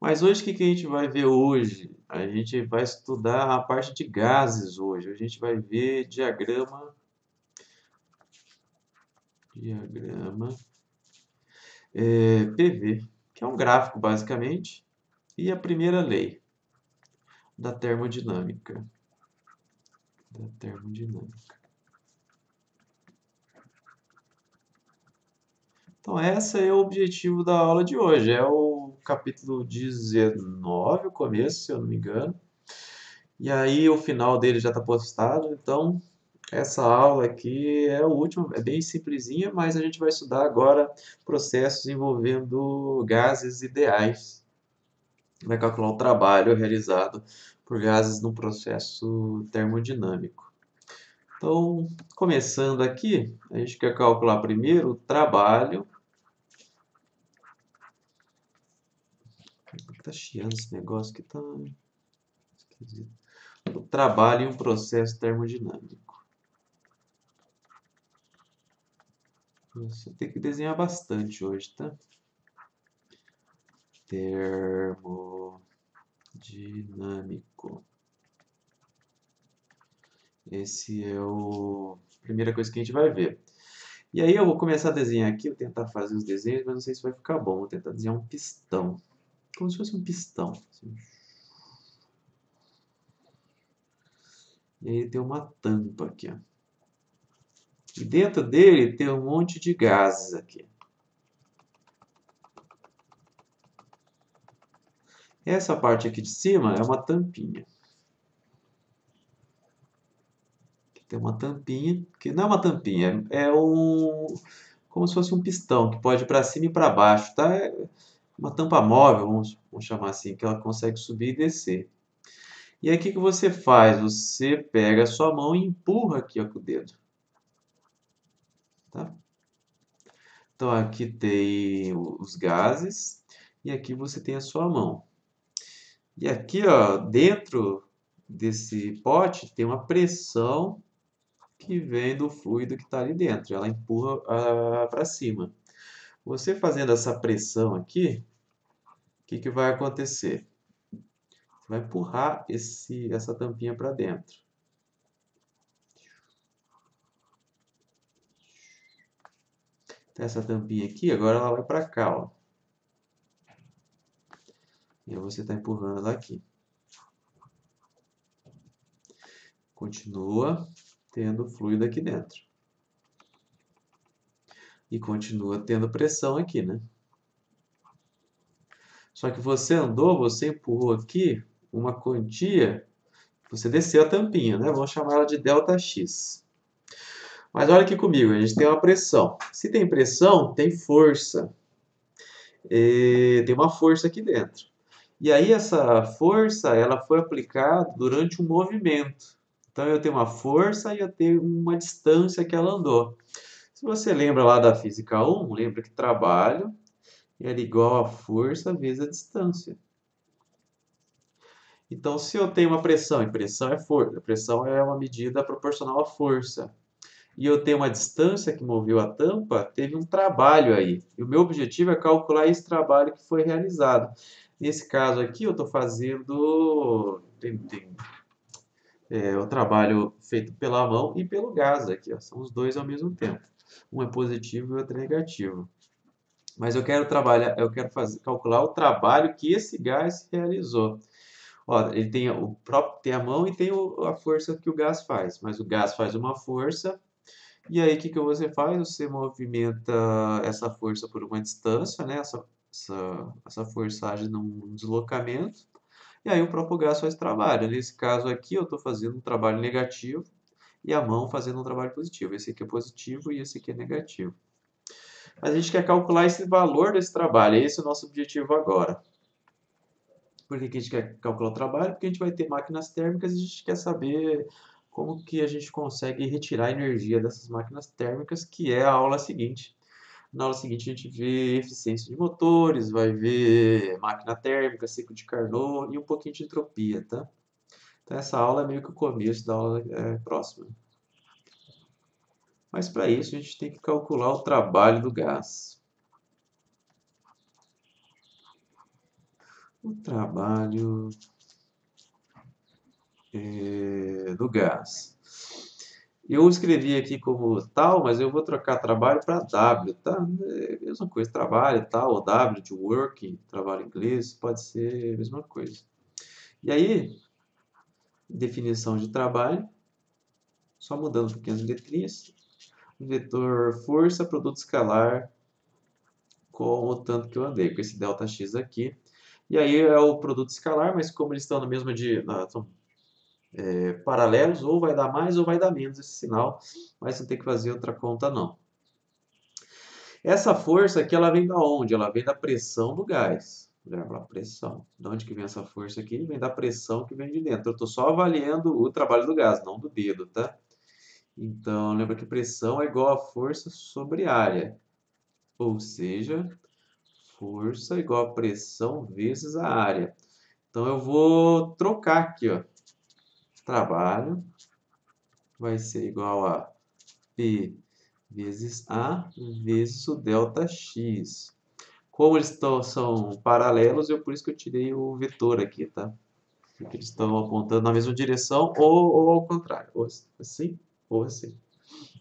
Mas hoje, o que que a gente vai ver hoje? A gente vai estudar a parte de gases hoje. A gente vai ver diagrama PV, que é um gráfico basicamente, e a primeira lei da termodinâmica. Da termodinâmica. Então, esse é o objetivo da aula de hoje. É o capítulo 19, o começo, se eu não me engano. E aí, o final dele já está postado. Então, essa aula aqui é a última, é bem simplesinha, mas a gente vai estudar agora processos envolvendo gases ideais. Vai calcular o trabalho realizado por gases no processo termodinâmico. Então, começando aqui, a gente quer calcular primeiro o trabalho. Tá chiando esse negócio que tá esquisito. O trabalho em um processo termodinâmico. Você tem que desenhar bastante hoje, tá? Termodinâmico. Esse é a primeira coisa que a gente vai ver. E aí eu vou começar a desenhar aqui, vou tentar fazer os desenhos, mas não sei se vai ficar bom. Vou tentar desenhar um pistão. Como se fosse um pistão. Assim. E aí tem uma tampa aqui, ó. E dentro dele tem um monte de gases aqui. Essa parte aqui de cima é uma tampinha. Tem uma tampinha, que não é uma tampinha, é como se fosse um pistão, que pode ir para cima e para baixo, tá? É uma tampa móvel, vamos chamar assim, que ela consegue subir e descer. E aí o que que você faz? Você pega a sua mão e empurra aqui ó, com o dedo. Tá? Então aqui tem os gases e aqui você tem a sua mão. E aqui, ó, dentro desse pote tem uma pressão que vem do fluido que está ali dentro. Ela empurra para cima. Você fazendo essa pressão aqui, o que que vai acontecer? Você vai empurrar essa tampinha para dentro. Então, essa tampinha aqui, agora ela vai para cá, ó. E aí você está empurrando ela aqui. Continua tendo fluido aqui dentro. E continua tendo pressão aqui, né? Só que você andou, você empurrou aqui uma quantia, você desceu a tampinha, né? Vamos chamar ela de ΔX. Mas olha aqui comigo, a gente tem uma pressão. Se tem pressão, tem força. Tem uma força aqui dentro. E aí essa força, ela foi aplicada durante um movimento. Então eu tenho uma força e eu tenho uma distância que ela andou. Se você lembra lá da física 1, lembra que trabalho era igual a força vezes a distância. Então, se eu tenho uma pressão, e pressão é força, pressão é uma medida proporcional à força, e eu tenho uma distância que moveu a tampa, teve um trabalho aí. E o meu objetivo é calcular esse trabalho que foi realizado. Nesse caso aqui, eu estou fazendo o trabalho feito pela mão e pelo gás aqui, ó. São os dois ao mesmo tempo. Um é positivo e o outro é negativo. Mas eu quero calcular o trabalho que esse gás realizou. Ó, ele tem tem a mão e tem a força que o gás faz. Mas o gás faz uma força. E aí, o que que você faz? Você movimenta essa força por uma distância, né? Essa força age num deslocamento. E aí o próprio gás faz trabalho. Nesse caso aqui, eu estou fazendo um trabalho negativo e a mão fazendo um trabalho positivo. Esse aqui é positivo e esse aqui é negativo. Mas a gente quer calcular esse valor desse trabalho. Esse é o nosso objetivo agora. Por que que a gente quer calcular o trabalho? Porque a gente vai ter máquinas térmicas e a gente quer saber como que a gente consegue retirar a energia dessas máquinas térmicas, que é a aula seguinte. Na aula seguinte a gente vê eficiência de motores, vai ver máquina térmica, ciclo de Carnot e um pouquinho de entropia, tá? Então essa aula é meio que o começo da aula próxima. Mas para isso a gente tem que calcular o trabalho do gás. o trabalho do gás. Eu escrevi aqui como tal, mas eu vou trocar trabalho para W, tá? É a mesma coisa, trabalho tal, ou W de work, trabalho em inglês, pode ser a mesma coisa. E aí, definição de trabalho, só mudando pequenas letrinhas. Vetor força, produto escalar com o tanto que eu andei, com esse ΔX aqui. E aí é o produto escalar, mas como eles estão na mesma são paralelos, ou vai dar mais ou vai dar menos esse sinal, mas não tem que fazer outra conta não. Essa força aqui, ela vem da onde? Ela vem da pressão do gás. Lembra? Pressão. De onde que vem essa força aqui? Vem da pressão que vem de dentro. Eu estou só avaliando o trabalho do gás, não do dedo, tá? Então, lembra que pressão é igual a força sobre área. Ou seja, força igual a pressão vezes a área. Então, eu vou trocar aqui, ó. Trabalho vai ser igual a P vezes A vezes o ΔX. Como são paralelos, por isso que eu tirei o vetor aqui, tá? Porque eles estão apontando na mesma direção ou ao contrário. Ou assim ou assim.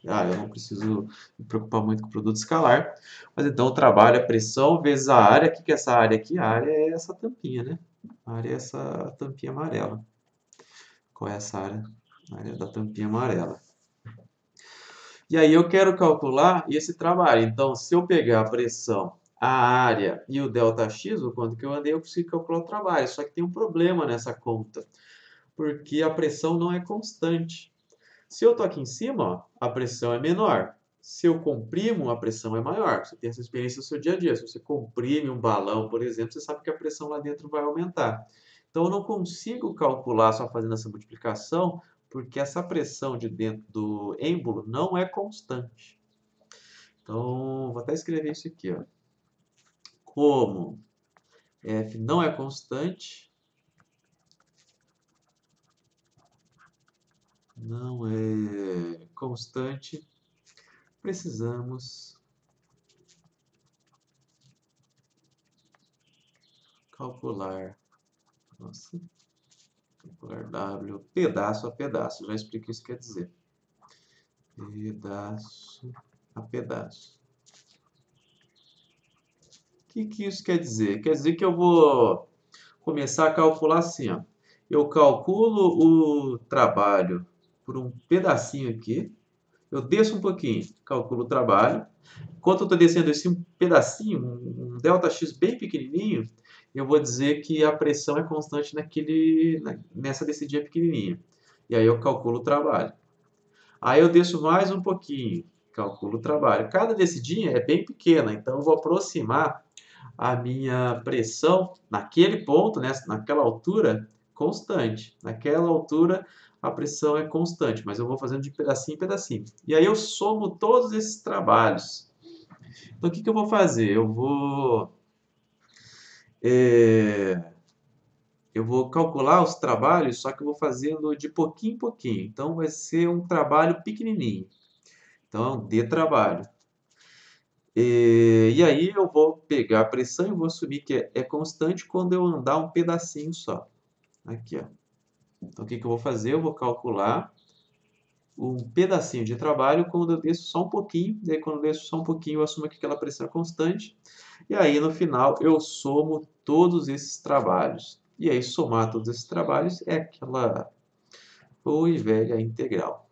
Ah, eu não preciso me preocupar muito com o produto escalar. Mas então o trabalho é pressão vezes a área. O que é essa área aqui? A área é essa tampinha, né? A área é essa tampinha amarela. Qual é essa área? A área da tampinha amarela. E aí eu quero calcular esse trabalho. Então, se eu pegar a pressão, a área e o ΔX, o quanto que eu andei, eu consigo calcular o trabalho. Só que tem um problema nessa conta, porque a pressão não é constante. Se eu estou aqui em cima, ó, a pressão é menor. Se eu comprimo, a pressão é maior. Você tem essa experiência no seu dia a dia. Se você comprime um balão, por exemplo, você sabe que a pressão lá dentro vai aumentar. Então, eu não consigo calcular só fazendo essa multiplicação, porque essa pressão de dentro do êmbolo não é constante. Então, vou até escrever isso aqui, ó. Como F não é constante, precisamos calcular, calcular W pedaço a pedaço. Já expliquei isso que quer dizer. Pedaço a pedaço. O que isso quer dizer? Quer dizer que eu vou começar a calcular assim, ó. Eu calculo o trabalho por um pedacinho aqui. Eu desço um pouquinho, calculo o trabalho. Enquanto eu estou descendo esse um pedacinho, um ΔX bem pequenininho, eu vou dizer que a pressão é constante nessa descidinha pequenininha. E aí eu calculo o trabalho. Aí eu desço mais um pouquinho, calculo o trabalho. Cada descidinha é bem pequena, então eu vou aproximar a minha pressão naquele ponto, né, naquela altura, constante. Naquela altura a pressão é constante, mas eu vou fazendo de pedacinho em pedacinho. E aí eu somo todos esses trabalhos. Então o que eu vou fazer? É, eu vou calcular os trabalhos, só que eu vou fazendo de pouquinho em pouquinho. Então vai ser um trabalho pequenininho. Então, de trabalho. E aí eu vou pegar a pressão e vou assumir que é constante quando eu andar um pedacinho só. Aqui, ó. Então, o que eu vou fazer? Eu vou calcular um pedacinho de trabalho quando eu desço só um pouquinho. Daí, quando eu desço só um pouquinho, eu assumo que aquela pressão é constante. E aí, no final, eu somo todos esses trabalhos. E aí, somar todos esses trabalhos é aquela boa e velha integral.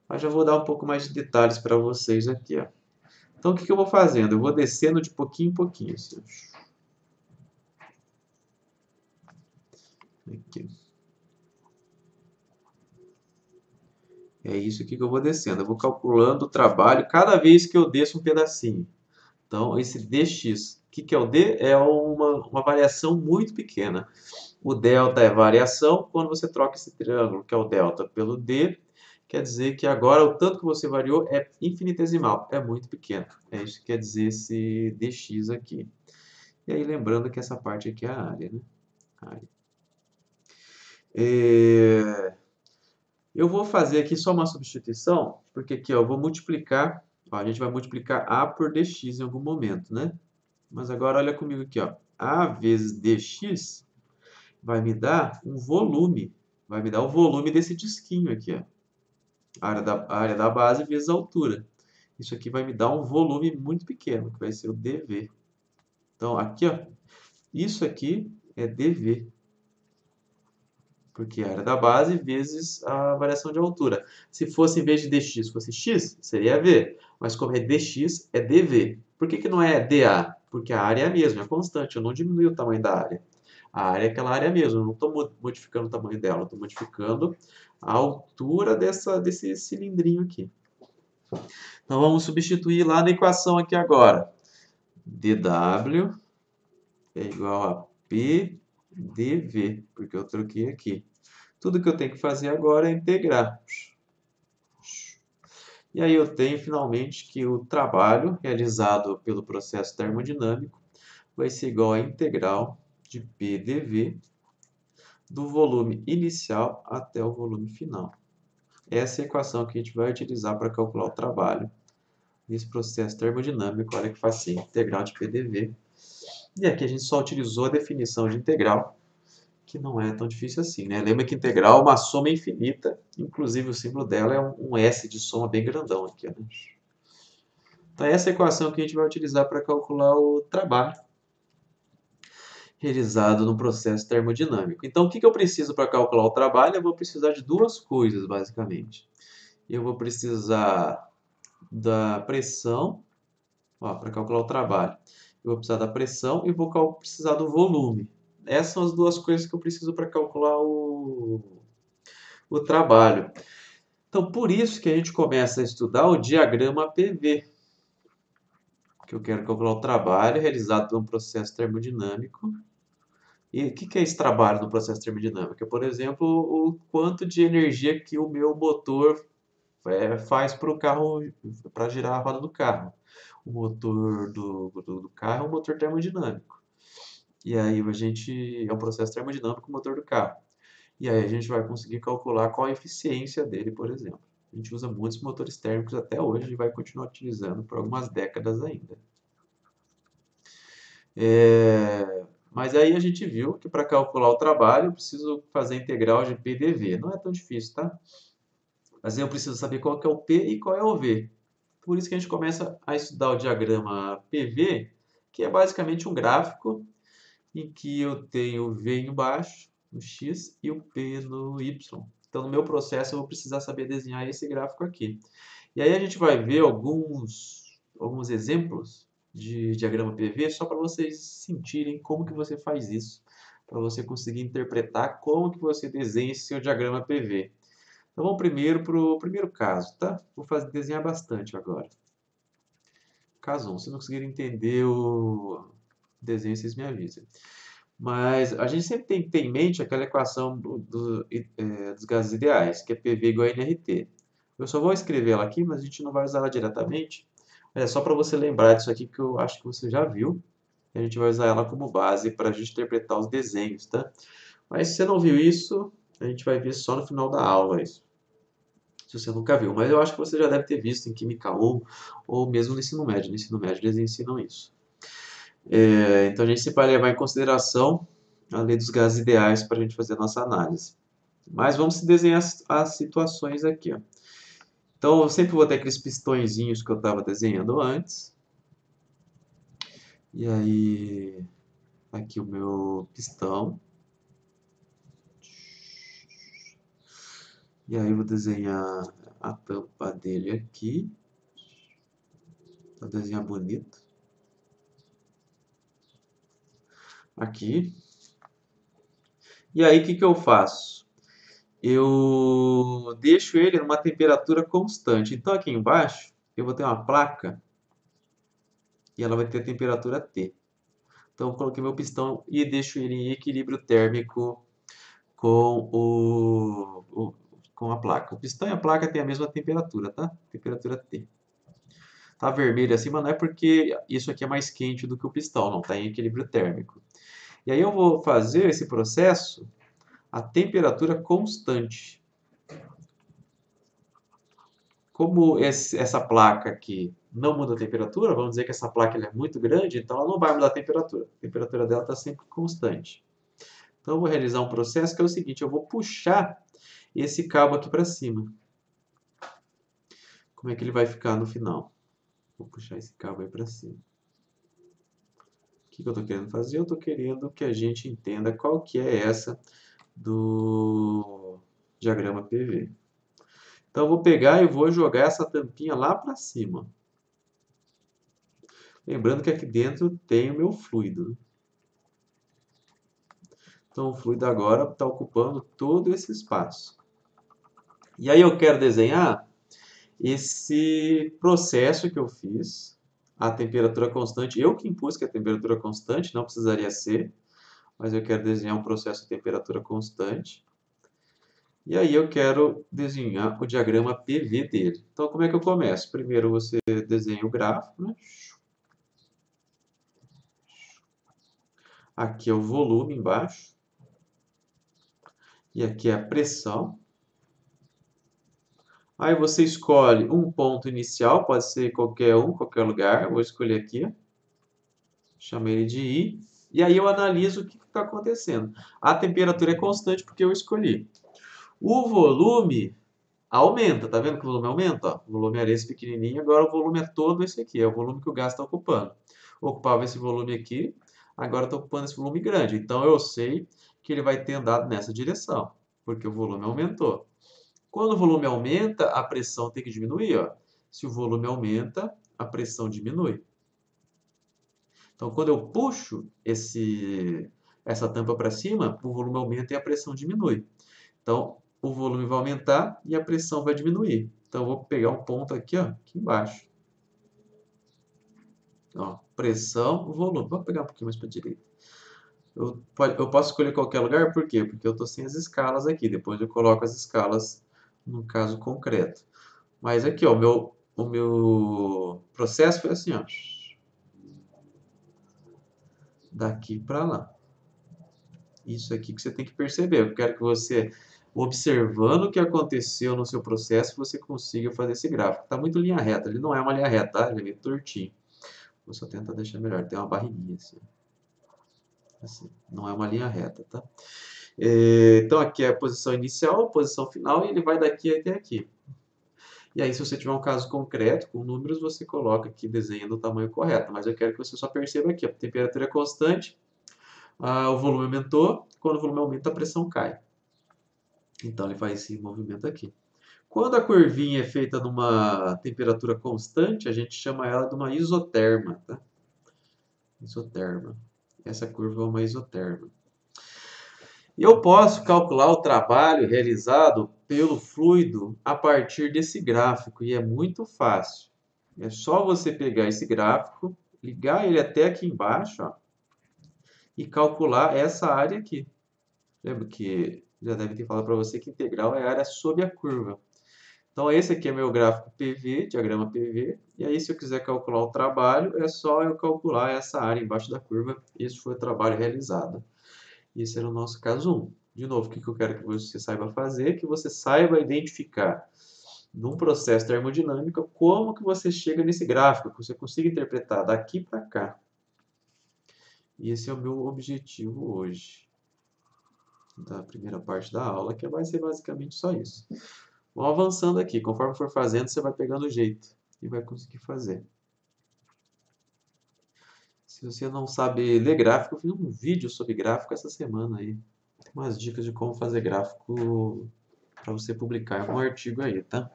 Mas já vou dar um pouco mais de detalhes para vocês aqui, ó. Então, o que eu vou fazendo? Eu vou descendo de pouquinho em pouquinho. Assim. Aqui. É isso aqui que eu vou descendo. Eu vou calculando o trabalho cada vez que eu desço um pedacinho. Então, esse dx, o que é o d? É uma variação muito pequena. O delta é variação. Quando você troca esse triângulo, que é o delta, pelo d, quer dizer que agora o tanto que você variou é infinitesimal, é muito pequeno. É isso que quer dizer esse dx aqui. E aí, lembrando que essa parte aqui é a área, né? A área. Eu vou fazer aqui só uma substituição, porque aqui ó, eu vou multiplicar, ó, a gente vai multiplicar A por dx em algum momento, né? Mas agora olha comigo aqui, ó. A vezes dx vai me dar um volume. Vai me dar o volume desse disquinho aqui, ó. A área da base vezes a altura. Isso aqui vai me dar um volume muito pequeno, que vai ser o dV. Então, aqui, ó, isso aqui é dV. Porque a área da base vezes a variação de altura. Se fosse, em vez de dx, fosse x, seria v. Mas como é dx, é dv. Por que não é dA? Porque a área é a mesma, é constante. Eu não diminui o tamanho da área. A área é aquela área mesmo. Eu não estou modificando o tamanho dela. Estou modificando a altura desse cilindrinho aqui. Então, vamos substituir lá na equação aqui agora. dW é igual a PdV, porque eu troquei aqui. Tudo que eu tenho que fazer agora é integrar. E aí eu tenho finalmente que o trabalho realizado pelo processo termodinâmico vai ser igual à integral de PdV do volume inicial até o volume final. Essa é a equação que a gente vai utilizar para calcular o trabalho nesse processo termodinâmico. Olha que facinho, integral de PdV. E aqui a gente só utilizou a definição de integral, que não é tão difícil assim, né? Lembra que integral é uma soma infinita, inclusive o símbolo dela é um S de soma bem grandão aqui, né? Então essa é a equação que a gente vai utilizar para calcular o trabalho realizado no processo termodinâmico. Então o que eu preciso para calcular o trabalho? Eu vou precisar de duas coisas, basicamente. Eu vou precisar da pressão, para calcular o trabalho. Eu vou precisar da pressão e vou precisar do volume. Essas são as duas coisas que eu preciso para calcular o trabalho. Então, por isso que a gente começa a estudar o diagrama PV, que eu quero calcular o trabalho realizado por um processo termodinâmico. E o que é esse trabalho no processo termodinâmico? É, por exemplo, o quanto de energia que o meu motor faz para o carro, para girar a roda do carro. O motor do carro é um motor termodinâmico. E aí a gente é um processo termodinâmico o motor do carro. E aí a gente vai conseguir calcular qual a eficiência dele, por exemplo. A gente usa muitos motores térmicos até hoje e vai continuar utilizando por algumas décadas ainda. Mas aí a gente viu que para calcular o trabalho eu preciso fazer a integral de PdV. Não é tão difícil, tá? Mas eu preciso saber qual que é o P e qual é o V. Por isso que a gente começa a estudar o diagrama PV, que é basicamente um gráfico em que eu tenho o V embaixo, no X, e o P no Y. Então, no meu processo, eu vou precisar saber desenhar esse gráfico aqui. E aí a gente vai ver alguns exemplos de diagrama PV, só para vocês sentirem como que você faz isso, para você conseguir interpretar como que você desenha esse seu diagrama PV. Então, vamos primeiro para o primeiro caso, tá? Vou desenhar bastante agora. Caso 1, se não conseguirem entender o desenho, vocês me avisem. Mas a gente sempre tem que ter em mente aquela equação dos gases ideais, que é PV igual a nRT. Eu só vou escrever ela aqui, mas a gente não vai usar ela diretamente. É só para você lembrar disso aqui que eu acho que você já viu. E a gente vai usar ela como base para a gente interpretar os desenhos, tá? Mas se você não viu isso, a gente vai ver só no final da aula isso. Se você nunca viu. Mas eu acho que você já deve ter visto em Química 1 ou mesmo no ensino médio. No ensino médio eles ensinam isso. Então a gente sempre vai levar em consideração a lei dos gases ideais para a gente fazer a nossa análise. Mas vamos desenhar as situações aqui. Ó. Então eu sempre vou ter aqueles pistõezinhos que eu estava desenhando antes. E aí, aqui o meu pistão. E aí eu vou desenhar a tampa dele aqui. Para desenhar bonito. Aqui. E aí o que eu faço? Eu deixo ele numa temperatura constante. Então aqui embaixo eu vou ter uma placa e ela vai ter a temperatura T. Então eu coloquei meu pistão e deixo ele em equilíbrio térmico com com a placa. O pistão e a placa têm a mesma temperatura, tá? Temperatura T. Tá vermelho assim, mas não é porque isso aqui é mais quente do que o pistão, não, tá em equilíbrio térmico. E aí eu vou fazer esse processo a temperatura constante. como essa placa aqui não muda a temperatura, vamos dizer que essa placa ela é muito grande, então ela não vai mudar a temperatura. A temperatura dela está sempre constante. Então eu vou realizar um processo que é o seguinte, eu vou puxar esse cabo aqui para cima. Como é que ele vai ficar no final? Vou puxar esse cabo aí para cima. O que eu estou querendo fazer? Eu estou querendo que a gente entenda qual que é essa do diagrama PV. Então eu vou pegar e vou jogar essa tampinha lá para cima. Lembrando que aqui dentro tem o meu fluido. Então o fluido agora está ocupando todo esse espaço. E aí eu quero desenhar esse processo que eu fiz, a temperatura constante. Eu que impus que a temperatura constante, não precisaria ser, mas eu quero desenhar um processo de temperatura constante. E aí eu quero desenhar o diagrama PV dele. Então como é que eu começo? Primeiro você desenha o gráfico, né? Aqui é o volume embaixo. E aqui é a pressão. Aí você escolhe um ponto inicial, pode ser qualquer um, qualquer lugar. Eu vou escolher aqui. Chamei ele de I. E aí eu analiso o que está acontecendo. A temperatura é constante porque eu escolhi. O volume aumenta, tá vendo que o volume aumenta? Ó, o volume era esse pequenininho, agora o volume é todo esse aqui. É o volume que o gás está ocupando. Ocupava esse volume aqui, agora está ocupando esse volume grande. Então eu sei que ele vai ter andado nessa direção, porque o volume aumentou. Quando o volume aumenta, a pressão tem que diminuir. Ó. Se o volume aumenta, a pressão diminui. Então, quando eu puxo essa tampa para cima, o volume aumenta e a pressão diminui. Então, o volume vai aumentar e a pressão vai diminuir. Então, eu vou pegar um ponto aqui, ó, aqui embaixo. Ó, pressão, volume. Vou pegar um pouquinho mais para a direita. Eu posso escolher qualquer lugar, por quê? Porque eu estou sem as escalas aqui. Depois eu coloco as escalas no caso concreto. Mas aqui, ó, o meu processo foi assim, ó. Daqui para lá. Isso aqui que você tem que perceber. Eu quero que você, observando o que aconteceu no seu processo, você consiga fazer esse gráfico. Está muito linha reta. Ele não é uma linha reta, tá? Ele é meio tortinho. Vou só tentar deixar melhor. Tem uma barriguinha assim. Assim. Não é uma linha reta, tá? Então aqui é a posição inicial, a posição final, e ele vai daqui até aqui. E aí, se você tiver um caso concreto, com números, você coloca aqui, desenha no tamanho correto. Mas eu quero que você só perceba aqui, a temperatura é constante, o volume aumentou, quando o volume aumenta, a pressão cai. Então, ele faz esse movimento aqui. Quando a curvinha é feita numa temperatura constante, a gente chama ela de uma isoterma, tá? Isoterma. Essa curva é uma isoterma. E eu posso calcular o trabalho realizado pelo fluido a partir desse gráfico, e é muito fácil. É só você pegar esse gráfico, ligar ele até aqui embaixo, ó, e calcular essa área aqui. Lembra que já deve ter falado para você que integral é a área sob a curva. Então esse aqui é meu gráfico PV, diagrama PV, e aí se eu quiser calcular o trabalho, é só eu calcular essa área embaixo da curva. Esse foi o trabalho realizado. Esse era o nosso caso 1. De novo, o que eu quero que você saiba fazer? Que você saiba identificar, num processo termodinâmico, como que você chega nesse gráfico, que você consiga interpretar daqui para cá. E esse é o meu objetivo hoje, da primeira parte da aula, que vai ser basicamente só isso. Vamos avançando aqui. Conforme for fazendo, você vai pegando o jeito e vai conseguir fazer. Se você não sabe ler gráfico, eu fiz um vídeo sobre gráfico essa semana aí. Tem umas dicas de como fazer gráfico para você publicar em um artigo aí, tá?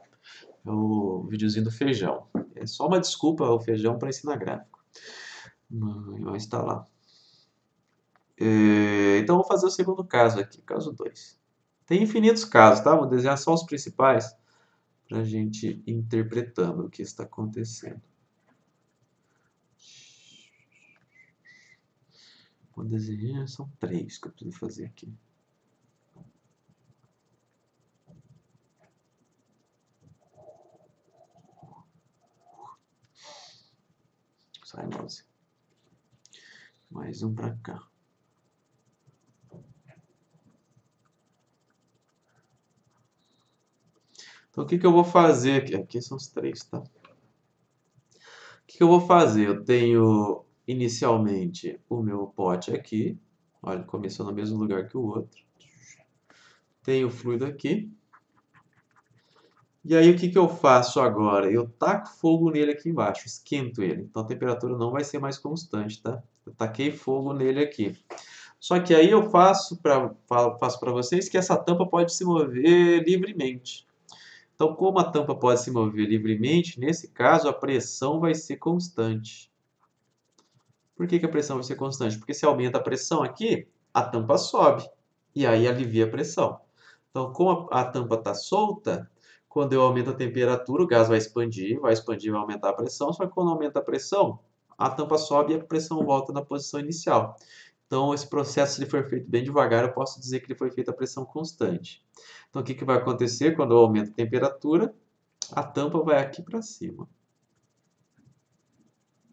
É o videozinho do feijão. É só uma desculpa o feijão para ensinar gráfico. Mas está lá. Então, vou fazer o segundo caso aqui, caso 2. Tem infinitos casos, tá? Vou desenhar só os principais para a gente ir interpretando o que está acontecendo. Vou desenhar, são 3 que eu preciso fazer aqui. Sai, mouse. Mais um para cá. Então, o que que eu vou fazer aqui? Aqui são os três, tá? O que que eu vou fazer? Eu tenho inicialmente o meu pote aqui. Olha, começou no mesmo lugar que o outro. Tenho o fluido aqui. E aí, o que que eu faço agora? Eu taco fogo nele aqui embaixo, esquento ele. Então, a temperatura não vai ser mais constante, tá? Eu taquei fogo nele aqui. Só que aí eu faço para vocês que essa tampa pode se mover livremente. Então, como a tampa pode se mover livremente, nesse caso a pressão vai ser constante. Por que que a pressão vai ser constante? Porque se aumenta a pressão aqui, a tampa sobe e aí alivia a pressão. Então, como a tampa está solta, quando eu aumento a temperatura, o gás vai expandir, vai aumentar a pressão, só que quando aumenta a pressão, a tampa sobe e a pressão volta na posição inicial. Então, esse processo, se ele for feito bem devagar, eu posso dizer que ele foi feito a pressão constante. Então, o que que vai acontecer quando eu aumento a temperatura? A tampa vai aqui para cima.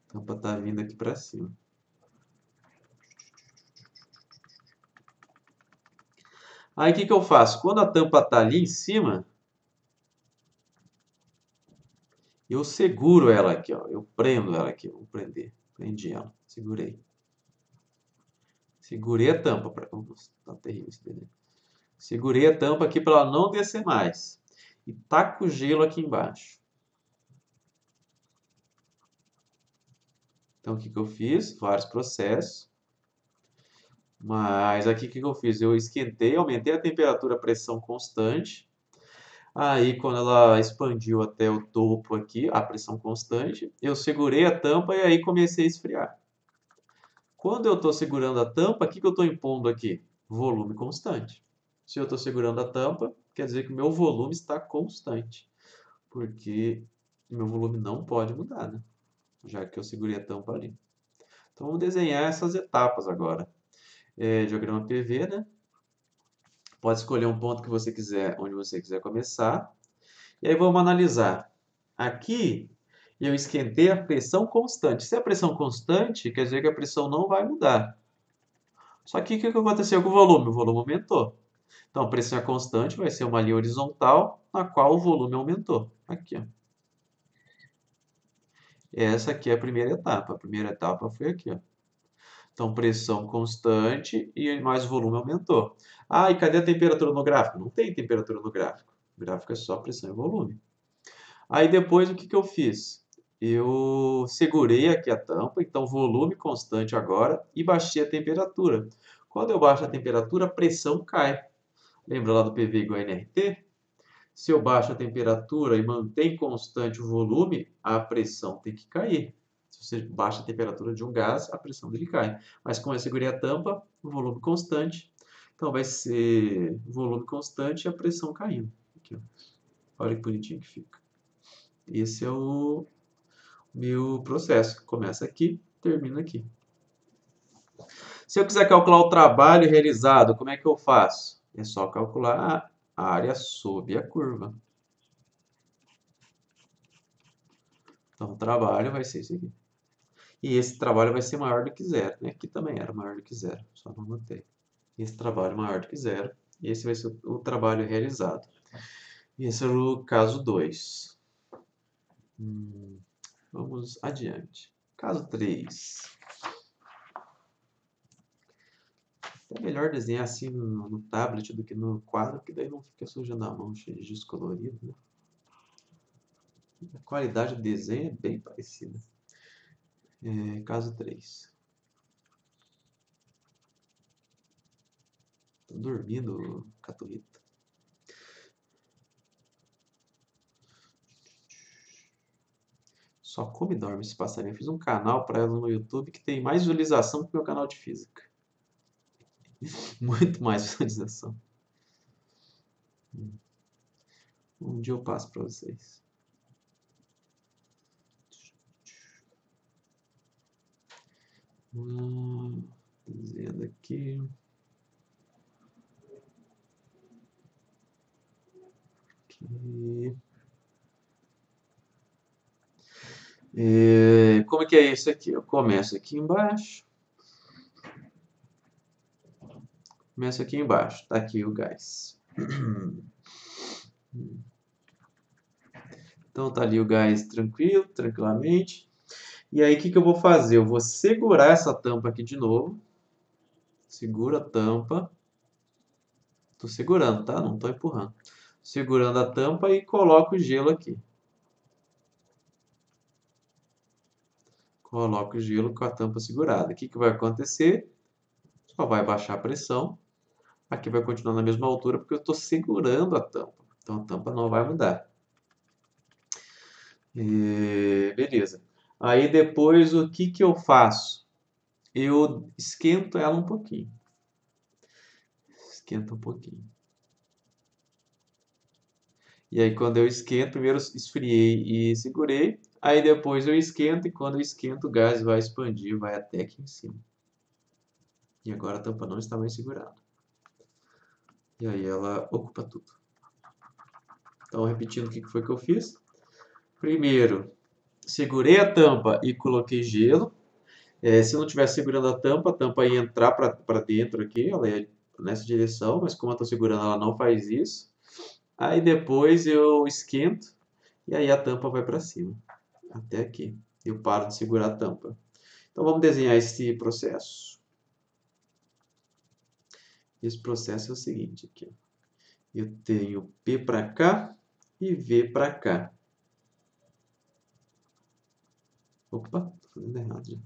A tampa está vindo aqui para cima. Aí, o que que eu faço? Quando a tampa está ali em cima, eu seguro ela aqui, ó. Eu prendo ela aqui. Vou prender. Prendi ela. Segurei. Segurei a tampa. Tá terrível isso daí. Segurei a tampa aqui para ela não descer mais. E taco o gelo aqui embaixo. Então, o que que eu fiz? Vários processos. Mas aqui o que que eu fiz? Eu esquentei, aumentei a temperatura, a pressão constante. Aí, quando ela expandiu até o topo aqui, a pressão constante, eu segurei a tampa e aí comecei a esfriar. Quando eu estou segurando a tampa, o que que eu estou impondo aqui? Volume constante. Se eu estou segurando a tampa, quer dizer que o meu volume está constante, porque o meu volume não pode mudar, né? Já que eu segurei a tampa ali. Então, vamos desenhar essas etapas agora. Diagrama PV, né? Pode escolher um ponto que você quiser, onde você quiser começar. E aí vamos analisar. Aqui eu esquentei a pressão constante. Se a pressão constante, quer dizer que a pressão não vai mudar. Só que o que aconteceu com o volume? O volume aumentou. Então, a pressão é constante, vai ser uma linha horizontal na qual o volume aumentou. Aqui, ó. Essa aqui é a primeira etapa. A primeira etapa foi aqui, ó. Então, pressão constante e mais volume aumentou. Ah, e cadê a temperatura no gráfico? Não tem temperatura no gráfico. O gráfico é só pressão e volume. Aí depois o que que eu fiz? Eu segurei aqui a tampa, então volume constante agora, e baixei a temperatura. Quando eu baixo a temperatura, a pressão cai. Lembra lá do PV igual a nRT? Se eu baixo a temperatura e mantém constante o volume, a pressão tem que cair. Se você baixa a temperatura de um gás, a pressão dele cai. Mas como eu segurei a tampa, o volume constante, então vai ser volume constante e a pressão caindo. Aqui, ó. Olha que bonitinho que fica. Esse é o meu processo. Começa aqui, termina aqui. Se eu quiser calcular o trabalho realizado, como é que eu faço? É só calcular a área sob a curva. Então, o trabalho vai ser isso aqui. E esse trabalho vai ser maior do que zero, né? Aqui também era maior do que zero, só não botei. Esse trabalho é maior do que zero. E esse vai ser o trabalho realizado. E esse é o caso 2. Vamos adiante. Caso 3. É melhor desenhar assim no tablet do que no quadro, porque daí não fica sujando a mão cheio de giz colorido, né? A qualidade do desenho é bem parecida. Caso 3. Tô dormindo, Caturrita. Só come e dorme esse passarinho. Eu fiz um canal para ela no YouTube que tem mais visualização que o meu canal de física. Muito mais visualização. Um dia eu passo para vocês. Desenhando aqui. Aqui. Como é que é isso aqui? Eu começo aqui embaixo. Começo aqui embaixo. Tá aqui o gás. Então tá ali o gás tranquilo, tranquilamente. E aí o que eu vou fazer? Eu vou segurar essa tampa aqui de novo. Segura a tampa. Tô segurando, tá? Não tô empurrando. Segurando a tampa e coloco o gelo aqui. Coloco o gelo com a tampa segurada. O que vai acontecer? Só vai baixar a pressão. Aqui vai continuar na mesma altura porque eu estou segurando a tampa. Então a tampa não vai mudar. Beleza. Aí depois o que eu faço? Eu esquento ela um pouquinho. Esquenta um pouquinho. E aí quando eu esquento, primeiro esfriei e segurei. Aí depois eu esquento e quando eu esquento o gás vai expandir, vai até aqui em cima. E agora a tampa não está mais segurada. E aí ela ocupa tudo. Então repetindo o que foi que eu fiz. Primeiro, segurei a tampa e coloquei gelo. Se eu não estiver segurando a tampa ia entrar para dentro aqui, ela ia nessa direção, mas como eu estou segurando, ela não faz isso. Aí depois eu esquento e aí a tampa vai para cima, até aqui. Eu paro de segurar a tampa. Então vamos desenhar esse processo. Esse processo é o seguinte aqui. Eu tenho P para cá e V para cá. Opa, tô fazendo errado já.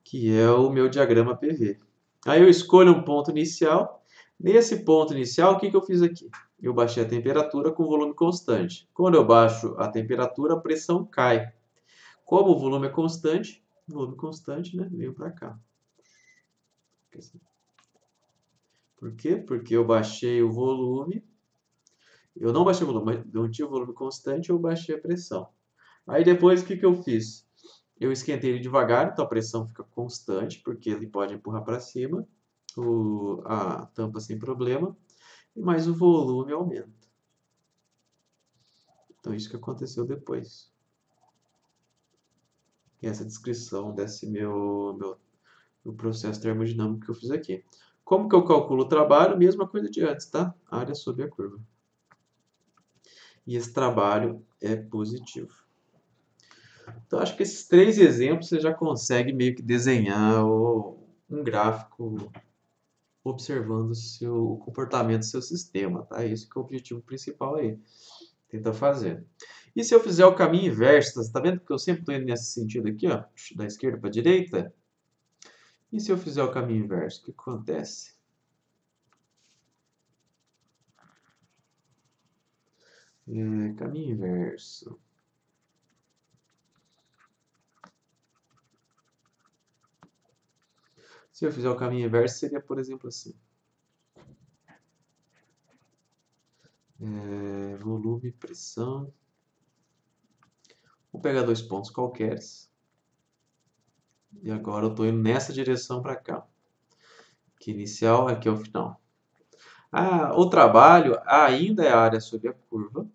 Que é o meu diagrama PV. Aí eu escolho um ponto inicial. Nesse ponto inicial, o que eu fiz aqui? Eu baixei a temperatura com volume constante. Quando eu baixo a temperatura, a pressão cai. Como o volume constante, né, veio para cá. Por quê? Porque eu baixei o volume. Eu não baixei o volume, mas não tinha o volume constante, eu baixei a pressão. Aí depois, o que eu fiz? Eu esquentei ele devagar, então a pressão fica constante, porque ele pode empurrar para cima a tampa sem problema, mas o volume aumenta. Então, isso que aconteceu depois. Essa descrição desse meu processo termodinâmico que eu fiz aqui. Como que eu calculo o trabalho? Mesma coisa de antes, tá? Área sobre a curva. E esse trabalho é positivo. Então, acho que esses 3 exemplos você já consegue meio que desenhar um gráfico observando o comportamento do seu sistema, tá? Esse que é o objetivo principal aí. Tenta fazer. E se eu fizer o caminho inverso, tá vendo que eu sempre estou indo nesse sentido aqui, ó, da esquerda para a direita? E se eu fizer o caminho inverso, o que acontece? Caminho inverso. Se eu fizer o caminho inverso, seria, por exemplo, assim. Volume, pressão. Vou pegar 2 pontos qualqueres. E agora eu estou indo nessa direção para cá. Aqui inicial, aqui é o final. O trabalho ainda é a área sobre a curva.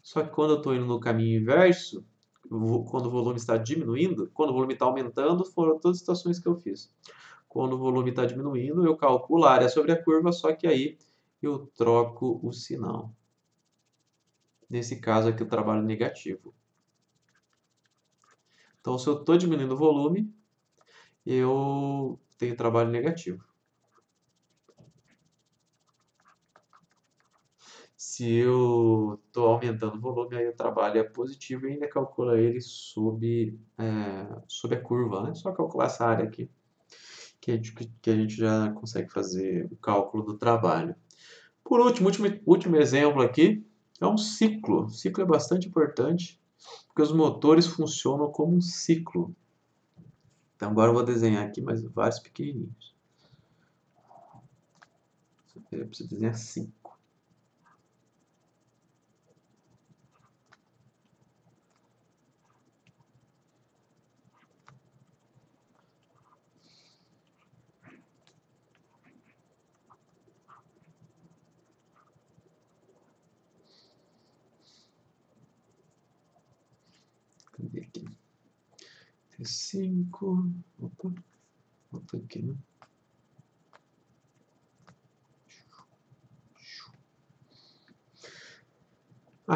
Só que quando eu estou indo no caminho inverso, quando o volume está diminuindo, quando o volume está aumentando, foram todas as situações que eu fiz. Quando o volume está diminuindo, eu calculo a área sobre a curva, só que aí eu troco o sinal. Nesse caso aqui, eu trabalho negativo. Então, se eu estou diminuindo o volume, eu tenho trabalho negativo. Se eu estou aumentando o volume, aí o trabalho é positivo e ainda calcula ele sob a curva, né? Só calcular essa área aqui, que a gente já consegue fazer o cálculo do trabalho. Por último, último exemplo aqui é um ciclo. O ciclo é bastante importante, porque os motores funcionam como um ciclo. Então agora eu vou desenhar aqui mais vários pequenininhos. Eu preciso desenhar 5. Cadê aqui? Tem 5. Opa, volta aqui, né?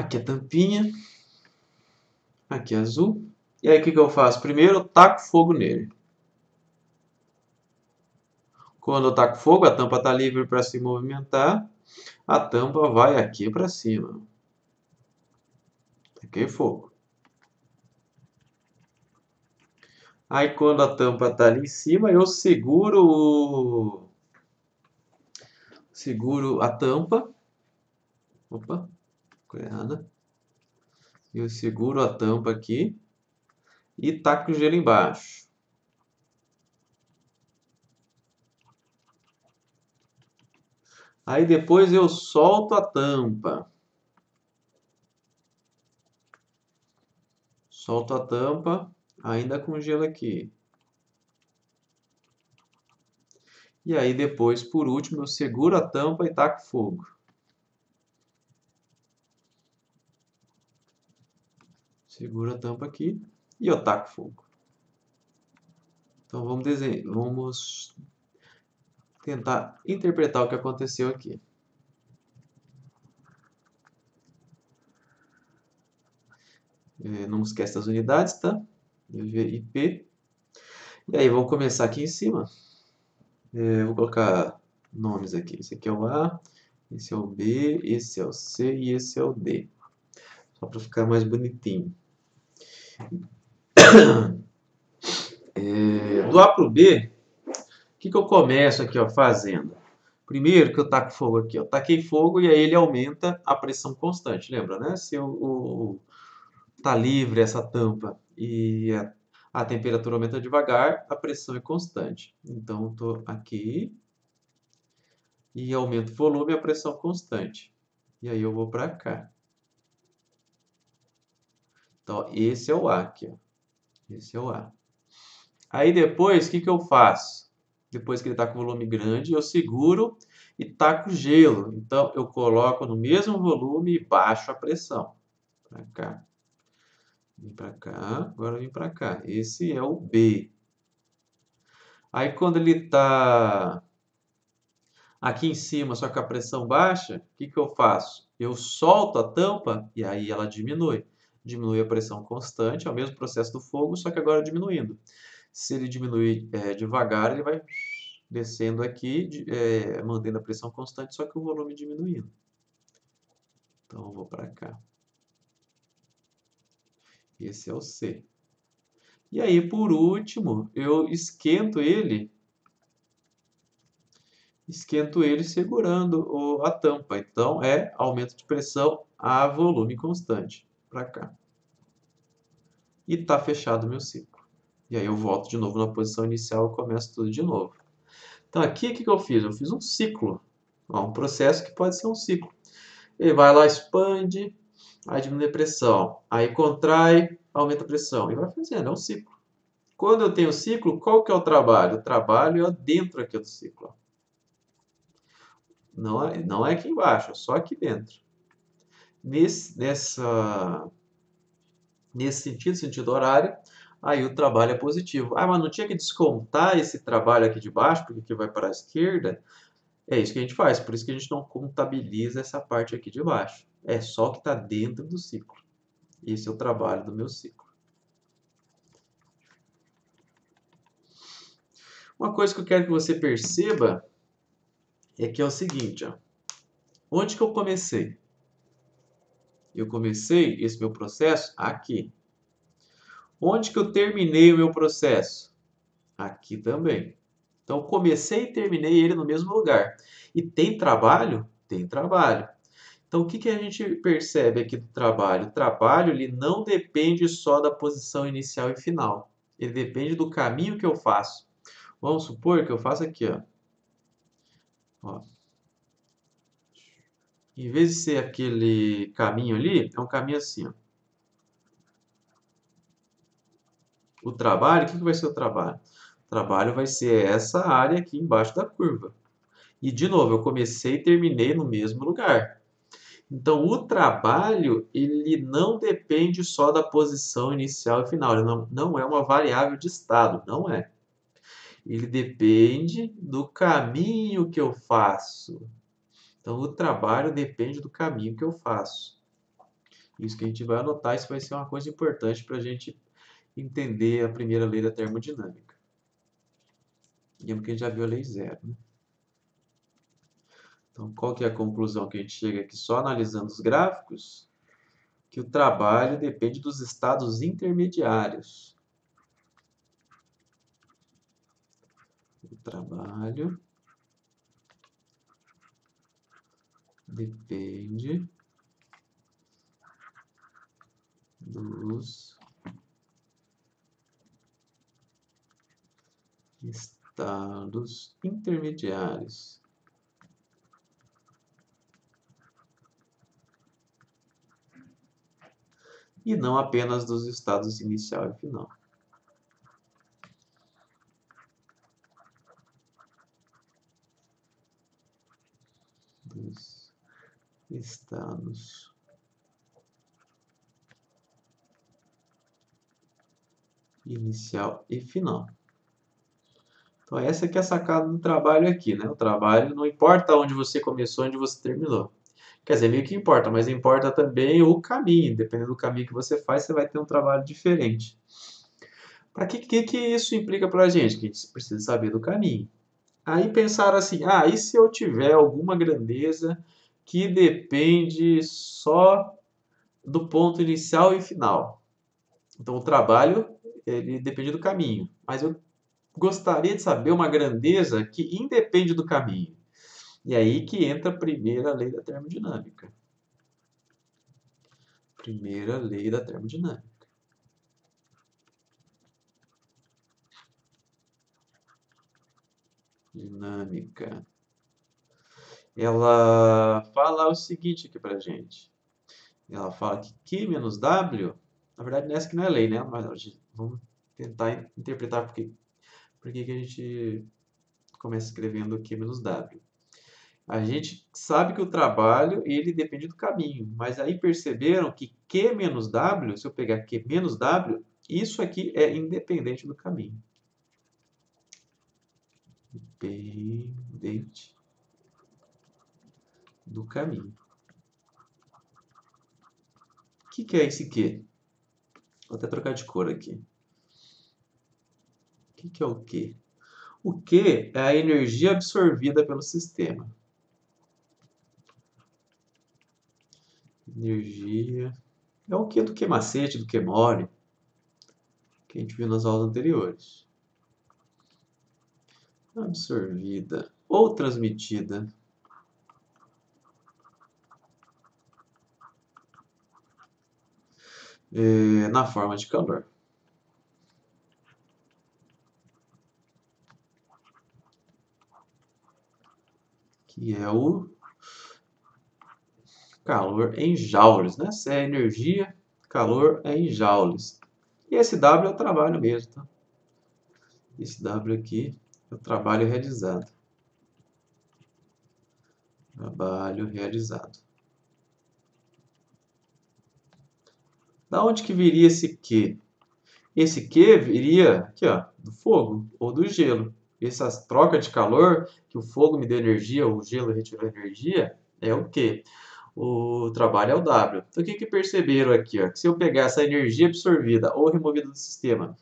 Aqui a tampinha. Aqui azul. E aí o que eu faço? Primeiro eu taco fogo nele. Quando eu taco fogo, a tampa está livre para se movimentar. A tampa vai aqui para cima. Taquei fogo. Aí quando a tampa está ali em cima, eu seguro a tampa. Opa, ficou errada. Eu seguro a tampa aqui e taco o gelo embaixo. Aí depois eu solto a tampa. Solto a tampa, ainda com gelo aqui. E aí depois, por último, eu seguro a tampa e taco fogo. Seguro a tampa aqui e eu taco fogo. Então vamos tentar interpretar o que aconteceu aqui. Não esquece das unidades, tá? IP. E aí, vamos começar aqui em cima. Vou colocar nomes aqui. Esse aqui é o A, esse é o B, esse é o C e esse é o D. Só para ficar mais bonitinho. Do A para o B, o que eu começo aqui ó, fazendo? Primeiro que eu taco fogo aqui, eu taquei fogo e aí ele aumenta a pressão constante, lembra, né? Se tá livre essa tampa e a temperatura aumenta devagar, a pressão é constante. Então, eu estou aqui e aumento o volume e a pressão constante. E aí eu vou para cá. Então, esse é o A aqui. Ó. Esse é o A. Aí depois, o que eu faço? Depois que ele está com volume grande, eu seguro e taco gelo. Então, eu coloco no mesmo volume e baixo a pressão. Para cá. Vim para cá, agora vim para cá. Esse é o B. Aí quando ele está aqui em cima, só com a pressão baixa, o que eu faço? Eu solto a tampa e aí ela diminui. Diminui a pressão constante, é o mesmo processo do fogo, só que agora diminuindo. Se ele diminuir devagar, ele vai descendo aqui, mantendo a pressão constante, só que o volume diminuindo. Então eu vou para cá. Esse é o C. E aí, por último, eu esquento ele segurando a tampa. Então, é aumento de pressão a volume constante. Para cá. E está fechado o meu ciclo. E aí eu volto de novo na posição inicial e começo tudo de novo. Então, aqui o que eu fiz? Eu fiz um ciclo. Ó, um processo que pode ser um ciclo. Ele vai lá, expande, aí diminui a pressão. Aí contrai, aumenta a pressão. E vai fazendo, é um ciclo. Quando eu tenho ciclo, qual que é o trabalho? O trabalho é dentro aqui do ciclo. Não é aqui embaixo, é só aqui dentro. Nesse sentido horário, aí o trabalho é positivo. Ah, mas não tinha que descontar esse trabalho aqui de baixo, porque aqui vai para a esquerda? É isso que a gente faz, por isso que a gente não contabiliza essa parte aqui de baixo. É só o que está dentro do ciclo. Esse é o trabalho do meu ciclo. Uma coisa que eu quero que você perceba é que é o seguinte, ó. Onde que eu comecei? Eu comecei esse meu processo aqui. Onde que eu terminei o meu processo? Aqui também. Então, comecei e terminei ele no mesmo lugar. E tem trabalho? Tem trabalho. Então, o que a gente percebe aqui do trabalho? O trabalho ele não depende só da posição inicial e final. Ele depende do caminho que eu faço. Vamos supor que eu faço aqui, ó. Ó. Em vez de ser aquele caminho ali, é um caminho assim, ó. O trabalho, o que vai ser o trabalho? O trabalho vai ser essa área aqui embaixo da curva. E, de novo, eu comecei e terminei no mesmo lugar. Então, o trabalho, ele não depende só da posição inicial e final. Ele não é uma variável de estado, não é. Ele depende do caminho que eu faço. Então, o trabalho depende do caminho que eu faço. Isso que a gente vai anotar, isso vai ser uma coisa importante para a gente entender a primeira lei da termodinâmica. Lembra que a gente já viu a lei zero, né? Então, qual que é a conclusão que a gente chega aqui só analisando os gráficos? Que o trabalho depende dos estados intermediários. O trabalho depende dos estados intermediários. E não apenas dos estados inicial e final. Dos estados inicial e final. Então, essa que é a sacada do trabalho aqui, né? O trabalho não importa onde você começou, onde você terminou. Quer dizer, meio que importa, mas importa também o caminho. Dependendo do caminho que você faz, você vai ter um trabalho diferente. Para que isso implica para a gente? Que a gente precisa saber do caminho. Aí pensaram assim, e se eu tiver alguma grandeza que depende só do ponto inicial e final? Então, o trabalho, ele depende do caminho. Mas eu gostaria de saber uma grandeza que independe do caminho. E aí que entra a primeira lei da termodinâmica. Primeira lei da termodinâmica. Dinâmica. Ela fala o seguinte aqui pra gente. Ela fala que Q menos W, na verdade essa que não é lei, né? Mas vamos tentar interpretar por que a gente começa escrevendo Q menos W. A gente sabe que o trabalho, ele depende do caminho, mas aí perceberam que Q menos W, se eu pegar Q menos W, isso aqui é independente do caminho. Independente do caminho. O que é esse Q? Vou até trocar de cor aqui. O que é o Q? O Q é a energia absorvida pelo sistema. Energia. É o Q do Q macete, do Q mole, que a gente viu nas aulas anteriores. Absorvida ou transmitida na forma de calor. Que é o calor em joules, né? Se é energia, calor é em joules. E esse W é o trabalho mesmo, tá? Esse W aqui é o trabalho realizado. Trabalho realizado. Da onde que viria esse Q? Esse Q viria aqui, ó, do fogo ou do gelo. Essas trocas de calor, que o fogo me deu energia, o gelo retirou energia, é o Q. O trabalho é o W. Então, o que perceberam aqui? Ó? Que se eu pegar essa energia absorvida ou removida do sistema,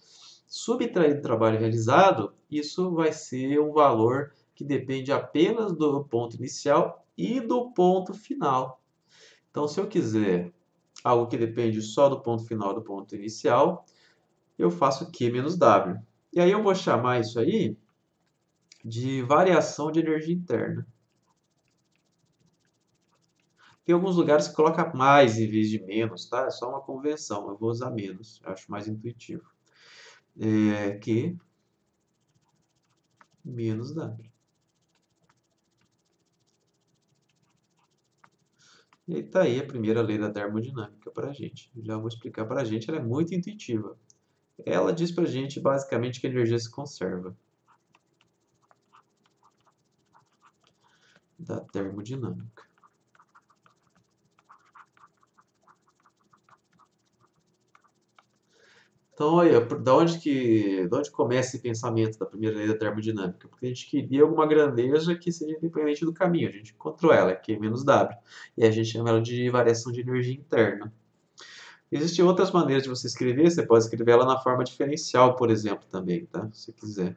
subtrair do trabalho realizado, isso vai ser um valor que depende apenas do ponto inicial e do ponto final. Então, se eu quiser algo que depende só do ponto final e do ponto inicial, eu faço Q menos W. E aí eu vou chamar isso aí de variação de energia interna. Tem alguns lugares que coloca mais em vez de menos, tá? É só uma convenção, eu vou usar menos, eu acho mais intuitivo. Q menos W. E aí tá aí a primeira lei da termodinâmica para a gente. Já vou explicar para a gente, ela é muito intuitiva. Ela diz para a gente basicamente que a energia se conserva. Da termodinâmica. Então, olha, da onde começa esse pensamento da primeira lei da termodinâmica? Porque a gente queria alguma grandeza que seja independente do caminho. A gente encontrou ela, Q menos W. E a gente chama ela de variação de energia interna. Existem outras maneiras de você escrever, você pode escrever ela na forma diferencial, por exemplo, também, tá? Se quiser.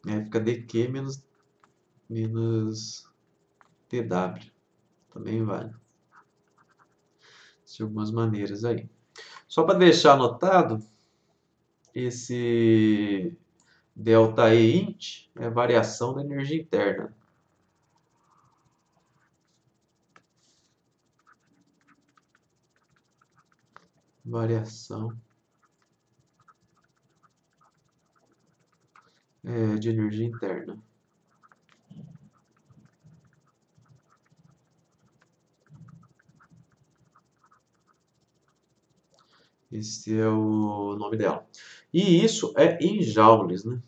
Fica dq menos dw. Também vale. Existem algumas maneiras aí. Só para deixar anotado, esse delta E int é a variação da energia interna. Variação de energia interna. Esse é o nome dela. E isso é em joules, né?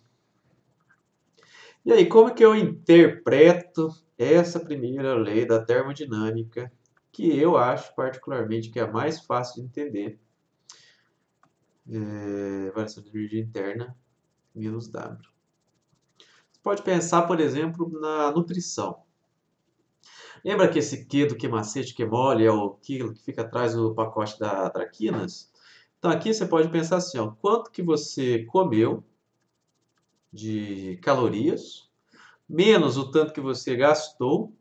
E aí, como que eu interpreto essa primeira lei da termodinâmica, que eu acho particularmente que é a mais fácil de entender? Variação de energia interna menos W. Você pode pensar, por exemplo, na nutrição. Lembra que esse Q do Q macete, Q mole, é o quilo que fica atrás do pacote da traquinas? Então aqui você pode pensar assim, ó, quanto que você comeu de calorias, menos o tanto que você gastou.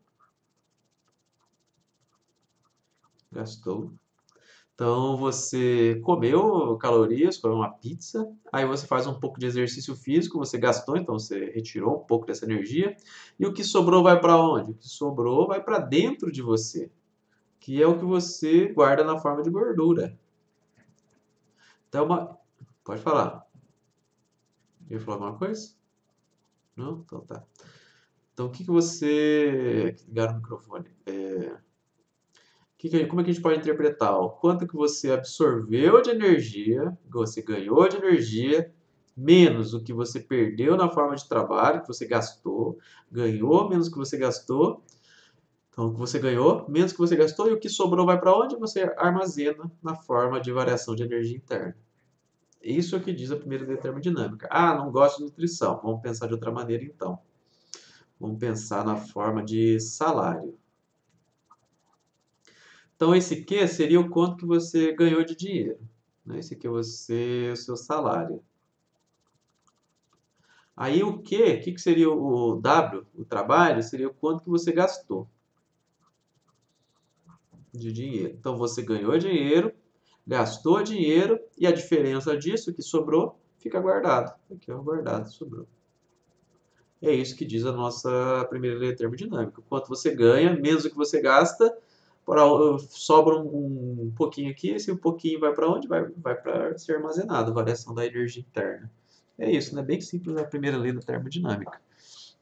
Então você comeu calorias, comeu uma pizza, aí você faz um pouco de exercício físico, você gastou, então você retirou um pouco dessa energia, e o que sobrou vai para onde? O que sobrou vai para dentro de você, que é o que você guarda na forma de gordura. Então, pode falar. Ia falar alguma coisa? Não? Então tá. Então o que que você. Ligar o microfone. Como é que a gente pode interpretar? O quanto que você absorveu de energia, que você ganhou de energia, menos o que você perdeu na forma de trabalho, que você gastou, ganhou menos o que você gastou, então o que você ganhou, menos o que você gastou, e o que sobrou vai para onde? Você armazena na forma de variação de energia interna. Isso é o que diz a primeira lei da termodinâmica. Ah, não gosto de nutrição. Vamos pensar de outra maneira então. Vamos pensar na forma de salário. Então, esse Q seria o quanto que você ganhou de dinheiro. Né? Esse aqui é o seu salário. Aí o Q, o que seria o W, o trabalho, seria o quanto que você gastou de dinheiro. Então, você ganhou dinheiro, gastou dinheiro, e a diferença disso, que sobrou, fica guardado. Aqui é o guardado, sobrou. É isso que diz a nossa primeira lei termodinâmica. O quanto você ganha, menos o que você gasta, sobra um pouquinho aqui, esse um pouquinho vai para onde? Vai para ser armazenado, variação da energia interna. É isso, né? Bem simples a primeira lei da termodinâmica.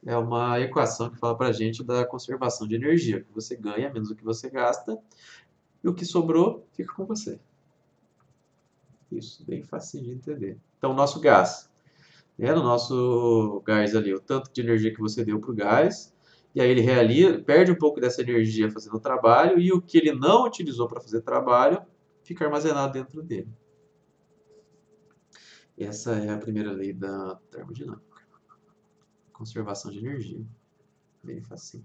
É uma equação que fala para a gente da conservação de energia. O que você ganha, menos o que você gasta, e o que sobrou fica com você. Isso, bem fácil de entender. Então, nosso gás. No nosso gás ali, o tanto de energia que você deu para o gás, e aí ele perde um pouco dessa energia fazendo o trabalho, e o que ele não utilizou para fazer trabalho fica armazenado dentro dele. Essa é a primeira lei da termodinâmica. Conservação de energia. Bem fácil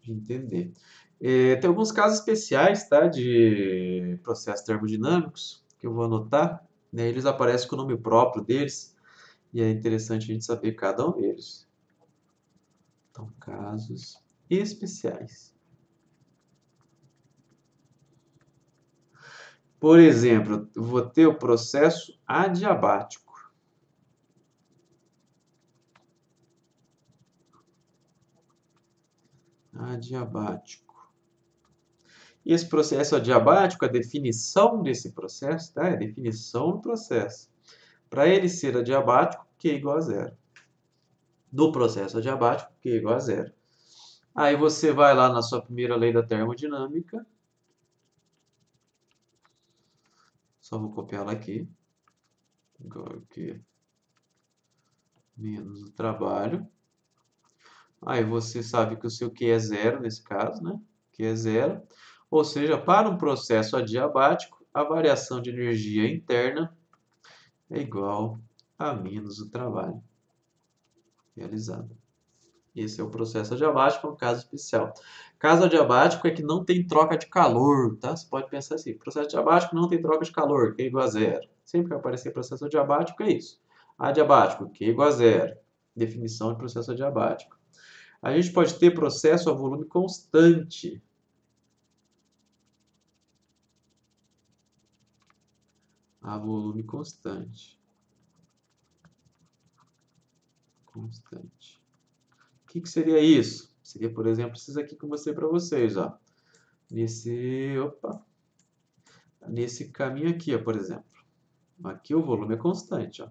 de entender. Tem alguns casos especiais, tá, de processos termodinâmicos que eu vou anotar. Né, eles aparecem com o nome próprio deles e é interessante a gente saber cada um deles. Então, casos especiais. Por exemplo, eu vou ter o processo adiabático. Adiabático. E esse processo adiabático, a definição desse processo, tá? É a definição do processo. Para ele ser adiabático, Q é igual a zero. No processo adiabático, Q é igual a zero. Aí você vai lá na sua primeira lei da termodinâmica. Só vou copiar ela aqui. Igual Q menos o trabalho. Aí você sabe que o seu Q é zero nesse caso, né? Q é zero. Ou seja, para um processo adiabático, a variação de energia interna é igual a menos o trabalho realizado. Esse é o processo adiabático, é um caso especial. Caso adiabático é que não tem troca de calor, tá? Você pode pensar assim, processo adiabático não tem troca de calor, Q é igual a zero. Sempre que aparecer processo adiabático é isso. Adiabático, Q é igual a zero. Definição de processo adiabático. A gente pode ter processo a volume constante. A volume constante. Constante. O que seria isso? Seria, por exemplo, isso aqui que eu mostrei para vocês, ó. Nesse caminho aqui, ó, por exemplo. Aqui o volume é constante, ó.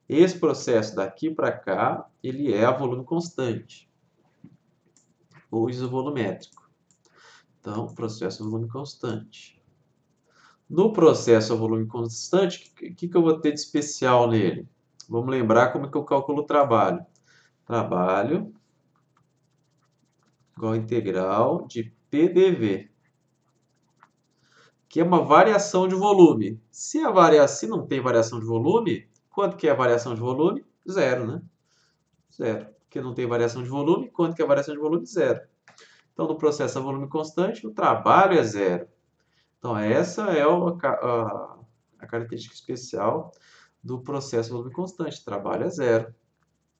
Esse processo daqui para cá, ele é a volume constante, ou isovolumétrico. Então, processo a volume constante. No processo a volume constante, o que eu vou ter de especial nele? Vamos lembrar como é que eu calculo o trabalho. Trabalho igual a integral de PDV, que é uma variação de volume. Se não tem variação de volume, quanto que é a variação de volume? Zero, né? Zero. Porque não tem variação de volume, quanto que é a variação de volume? Zero. Então, no processo a volume constante, o trabalho é zero. Então, essa é a característica especial do processo a volume constante. Trabalho é zero.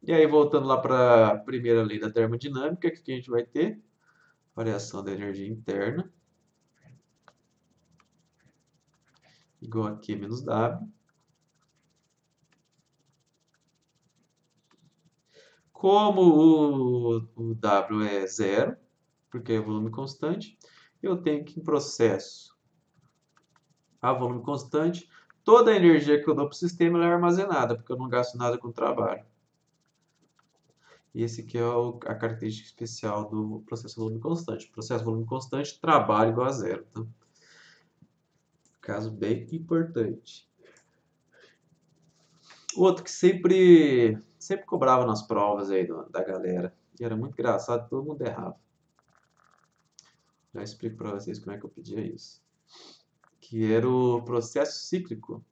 E aí, voltando lá para a primeira lei da termodinâmica, o que a gente vai ter? Variação da energia interna igual a Q menos W. Como o W é zero, porque é volume constante, eu tenho que em processo a volume constante, toda a energia que eu dou para o sistema é armazenada, porque eu não gasto nada com trabalho. E esse aqui é a característica especial do processo volume constante. Processo volume constante, trabalho igual a zero. Tá? Caso bem importante. Outro que sempre cobrava nas provas aí da galera. E era muito engraçado, todo mundo errava. Já explico para vocês como é que eu pedia isso. Que era o processo cíclico.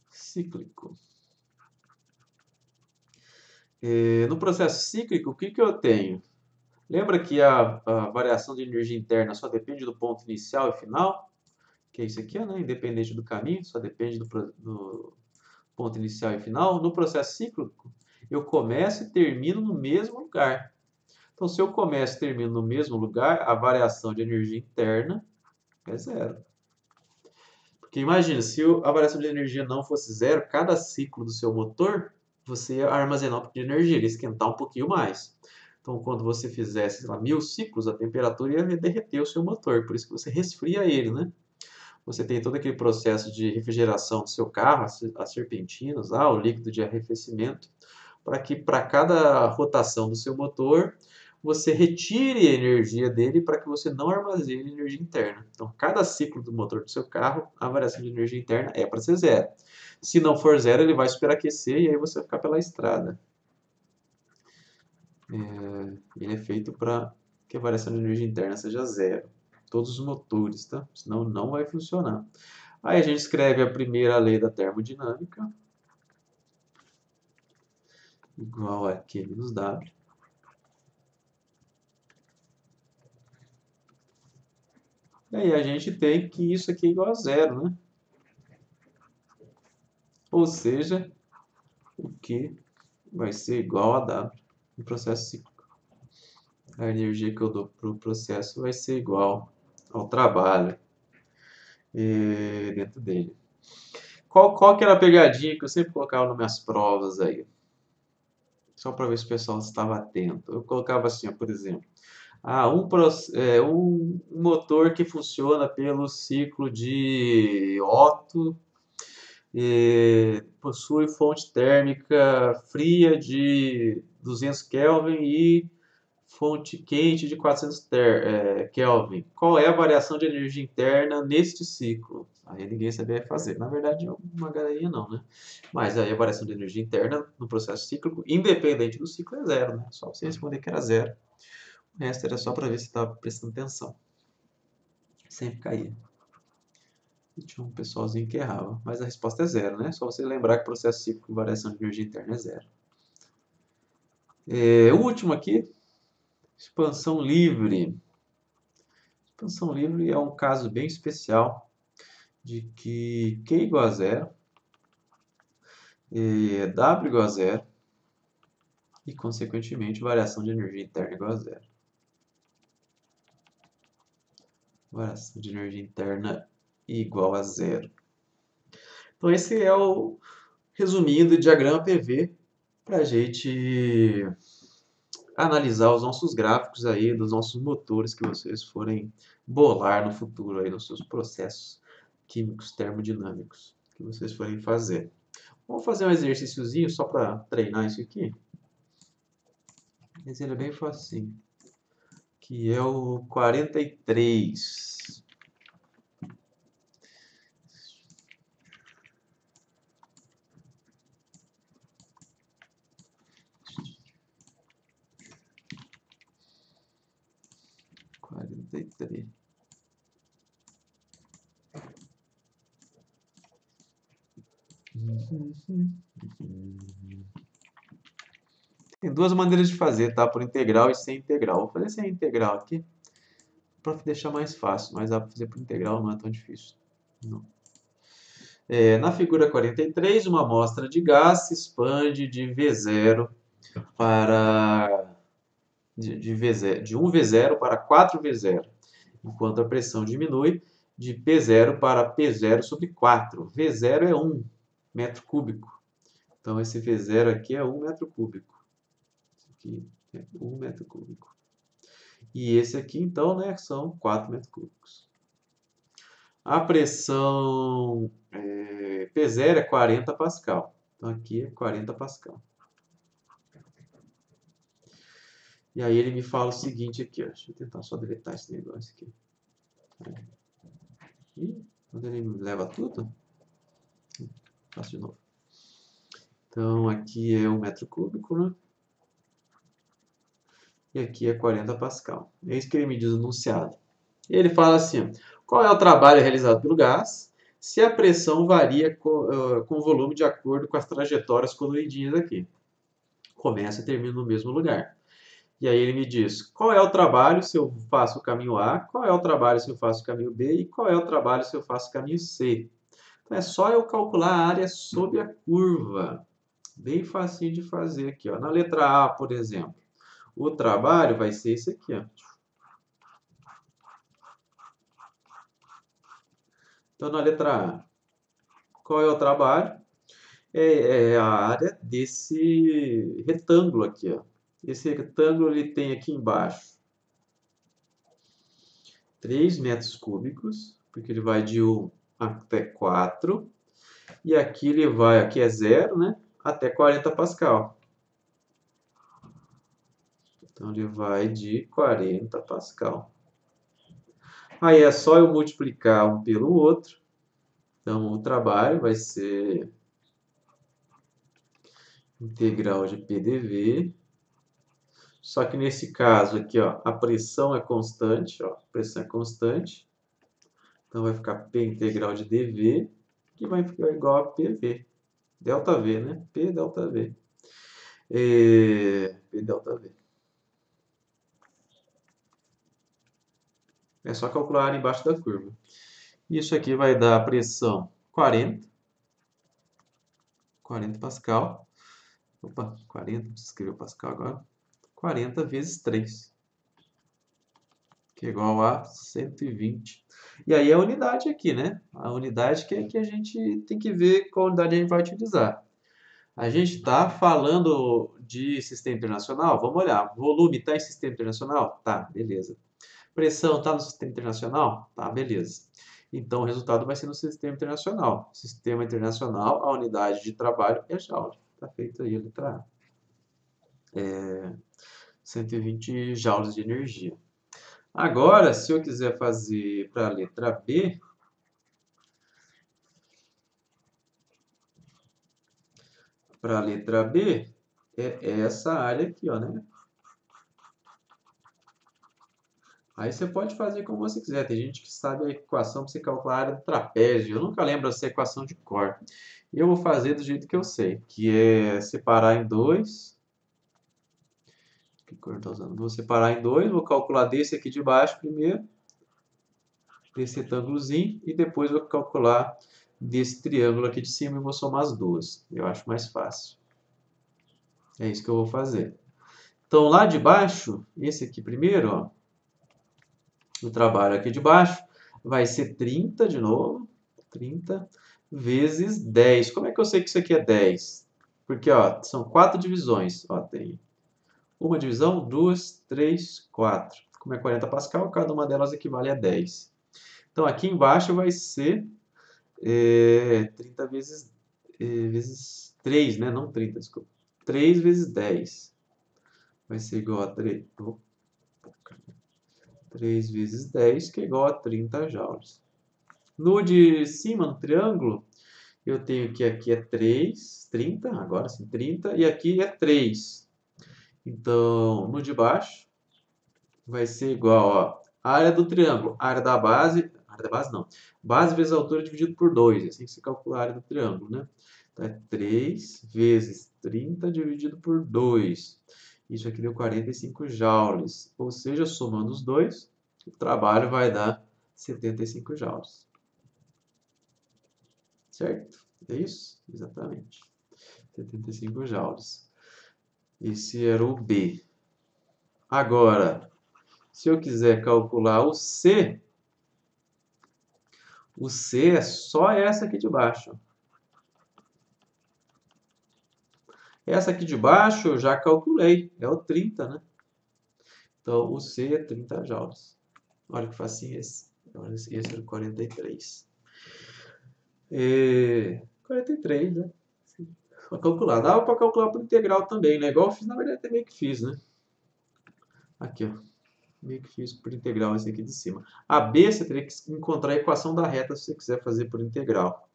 Cíclico. No processo cíclico, o que eu tenho? Lembra que a variação de energia interna só depende do ponto inicial e final? Que é isso aqui, né? Independente do caminho, só depende do ponto inicial e final. No processo cíclico, eu começo e termino no mesmo lugar. Então, se eu começo e termino no mesmo lugar, a variação de energia interna é zero. Porque imagina, se a variação de energia não fosse zero, cada ciclo do seu motor, você ia armazenar um pouquinho de energia, ele ia esquentar um pouquinho mais. Então, quando você fizesse, sei lá, 1000 ciclos, a temperatura ia derreter o seu motor, por isso que você resfria ele, né? Você tem todo aquele processo de refrigeração do seu carro, as serpentinas, o líquido de arrefecimento, para que para cada rotação do seu motor, você retire a energia dele para que você não armazene energia interna. Então, cada ciclo do motor do seu carro, a variação de energia interna é para ser zero. Se não for zero, ele vai superaquecer e aí você vai ficar pela estrada. Ele é feito para que a variação de energia interna seja zero. Todos os motores, tá? Senão não vai funcionar. Aí a gente escreve a primeira lei da termodinâmica, igual a Q menos W. E aí a gente tem que isso aqui é igual a zero, né? Ou seja, o Q vai ser igual a W no processo cíclico. A energia que eu dou para o processo vai ser igual ao trabalho dentro dele. Qual que era a pegadinha que eu sempre colocava nas minhas provas aí? Só para ver se o pessoal estava atento. Eu colocava assim, ó, por exemplo, um motor que funciona pelo ciclo de Otto, possui fonte térmica fria de 200 Kelvin e fonte quente de 400 Kelvin. Qual é a variação de energia interna neste ciclo? Aí ninguém sabia fazer. Na verdade, uma galerinha não, né? Mas aí a variação de energia interna no processo cíclico, independente do ciclo, é zero, né? Só você responder que era zero. O resto era só para ver se estava prestando atenção. Sempre caía. E tinha um pessoalzinho que errava, mas a resposta é zero, né? Só você lembrar que o processo cíclico com variação de energia interna é zero. O último aqui, expansão livre. Expansão livre é um caso bem especial de que Q igual a zero, W igual a zero e, consequentemente, variação de energia interna igual a zero. Variação de energia interna igual a zero. Então, esse é o resumindo do diagrama PV para a gente analisar os nossos gráficos aí dos nossos motores que vocês forem bolar no futuro aí nos seus processos químicos termodinâmicos que vocês forem fazer. Vamos fazer um exercíciozinho só para treinar isso aqui. Esse ele é bem facinho. Que é o 43. Tem duas maneiras de fazer, tá? Por integral e sem integral. Vou fazer sem integral aqui para deixar mais fácil, mas dá para fazer por integral, não é tão difícil. Não. Na figura 43, uma amostra de gás se expande de V0 para de 1V0 para 4V0, enquanto a pressão diminui de P0 para P0 sobre 4. V0 é 1 metro cúbico. Então, esse V0 aqui é 1 metro cúbico. Esse aqui é 1 metro cúbico. E esse aqui, então, né, são 4 metros cúbicos. A pressão P0 é 40 Pascal. Então, aqui é 40 Pascal. E aí ele me fala o seguinte aqui, ó. Deixa eu tentar só deletar esse negócio aqui. E quando ele me leva tudo, faço de novo. Então, aqui é 1 metro cúbico, né? E aqui é 40 Pascal. É isso que ele me diz no enunciado. E ele fala assim, qual é o trabalho realizado pelo gás se a pressão varia com o volume de acordo com as trajetórias coloridinhas aqui. Começa e termina no mesmo lugar. E aí ele me diz, qual é o trabalho se eu faço o caminho A, qual é o trabalho se eu faço o caminho B e qual é o trabalho se eu faço o caminho C. Então é só eu calcular a área sob a curva. Bem facinho de fazer aqui, ó. Na letra A, por exemplo, o trabalho vai ser esse aqui, ó. Então, na letra A, qual é o trabalho? É a área desse retângulo aqui, ó. Esse retângulo ele tem aqui embaixo 3 metros cúbicos, porque ele vai de 1 até 4. E aqui ele vai, aqui é 0, né? Até 40 Pascal. Então ele vai de 40 Pascal. Aí é só eu multiplicar um pelo outro. Então o trabalho vai ser integral de PDV. Só que nesse caso aqui, ó, a pressão é constante, ó, a pressão é constante. Então vai ficar P integral de dV, que vai ficar igual a PV. Delta V, né? P delta V. P delta V. É só calcular a área embaixo da curva. Isso aqui vai dar a pressão 40 Pascal. Opa, 40, preciso escrever o Pascal agora. 40 vezes 3, que é igual a 120. E aí a unidade aqui, né? A unidade que a gente tem que ver qual unidade a gente vai utilizar. A gente está falando de sistema internacional? Vamos olhar. Volume está em sistema internacional? Tá, beleza. Pressão está no sistema internacional? Tá, beleza. Então, o resultado vai ser no sistema internacional. Sistema internacional, a unidade de trabalho é joule. Está feito aí a letra A. 120 joules de energia. Agora, se eu quiser fazer para a letra B, é essa área aqui, ó, né? Aí você pode fazer como você quiser. Tem gente que sabe a equação para você calcular a área do trapézio. Eu nunca lembro essa equação de cor. Eu vou fazer do jeito que eu sei, que é separar em dois. Que cor eu tô usando? Vou separar em dois, vou calcular desse aqui de baixo primeiro, desse retângulozinho, e depois vou calcular desse triângulo aqui de cima e vou somar as duas. Eu acho mais fácil. É isso que eu vou fazer. Então, lá de baixo, esse aqui primeiro, ó, o trabalho aqui de baixo, vai ser 30 de novo, 30 vezes 10. Como é que eu sei que isso aqui é 10? Porque, ó, são 4 divisões. Ó, tem uma divisão, 2, 3, 4. Como é 40 Pascal, cada uma delas equivale a 10. Então, aqui embaixo vai ser 30 vezes 3, né? Não 30, desculpa. 3 vezes 10. Vai ser igual a 3. 3 vezes 10, que é igual a 30 joules. No de cima, no triângulo, eu tenho que aqui é 3, 30, agora sim, 30, e aqui é 3. Então, no de baixo, vai ser igual, ó, a área do triângulo, a área da base não, base vezes a altura dividido por 2, assim que se calcula a área do triângulo, né? Então, é 3 vezes 30 dividido por 2. Isso aqui deu 45 joules, ou seja, somando os dois, o trabalho vai dar 75 joules. Certo? É isso? Exatamente. 75 joules. Esse era o B. Agora, se eu quiser calcular o C é só essa aqui de baixo. Essa aqui de baixo eu já calculei, é o 30, né? Então, o C é 30 joules. Olha que facinho esse. Esse era o 43. 43, né? Para calcular. Dava para calcular por integral também, né? Igual eu fiz, na verdade, até meio que fiz, né? Aqui, ó. Meio que fiz por integral esse aqui de cima. A B, você teria que encontrar a equação da reta se você quiser fazer por integral.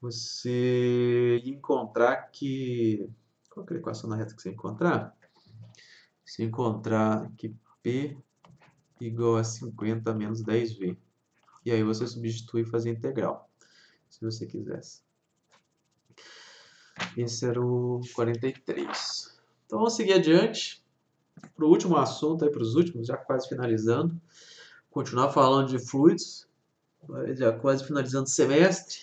Você ia encontrar que... Qual é a equação da reta que você encontrar? Você encontrar que P igual a 50 menos 10V. E aí você substitui e faz a integral, se você quisesse. Esse era o 43. Então vamos seguir adiante para o último assunto, para os últimos, já quase finalizando. Continuar falando de fluidos, já quase finalizando o semestre.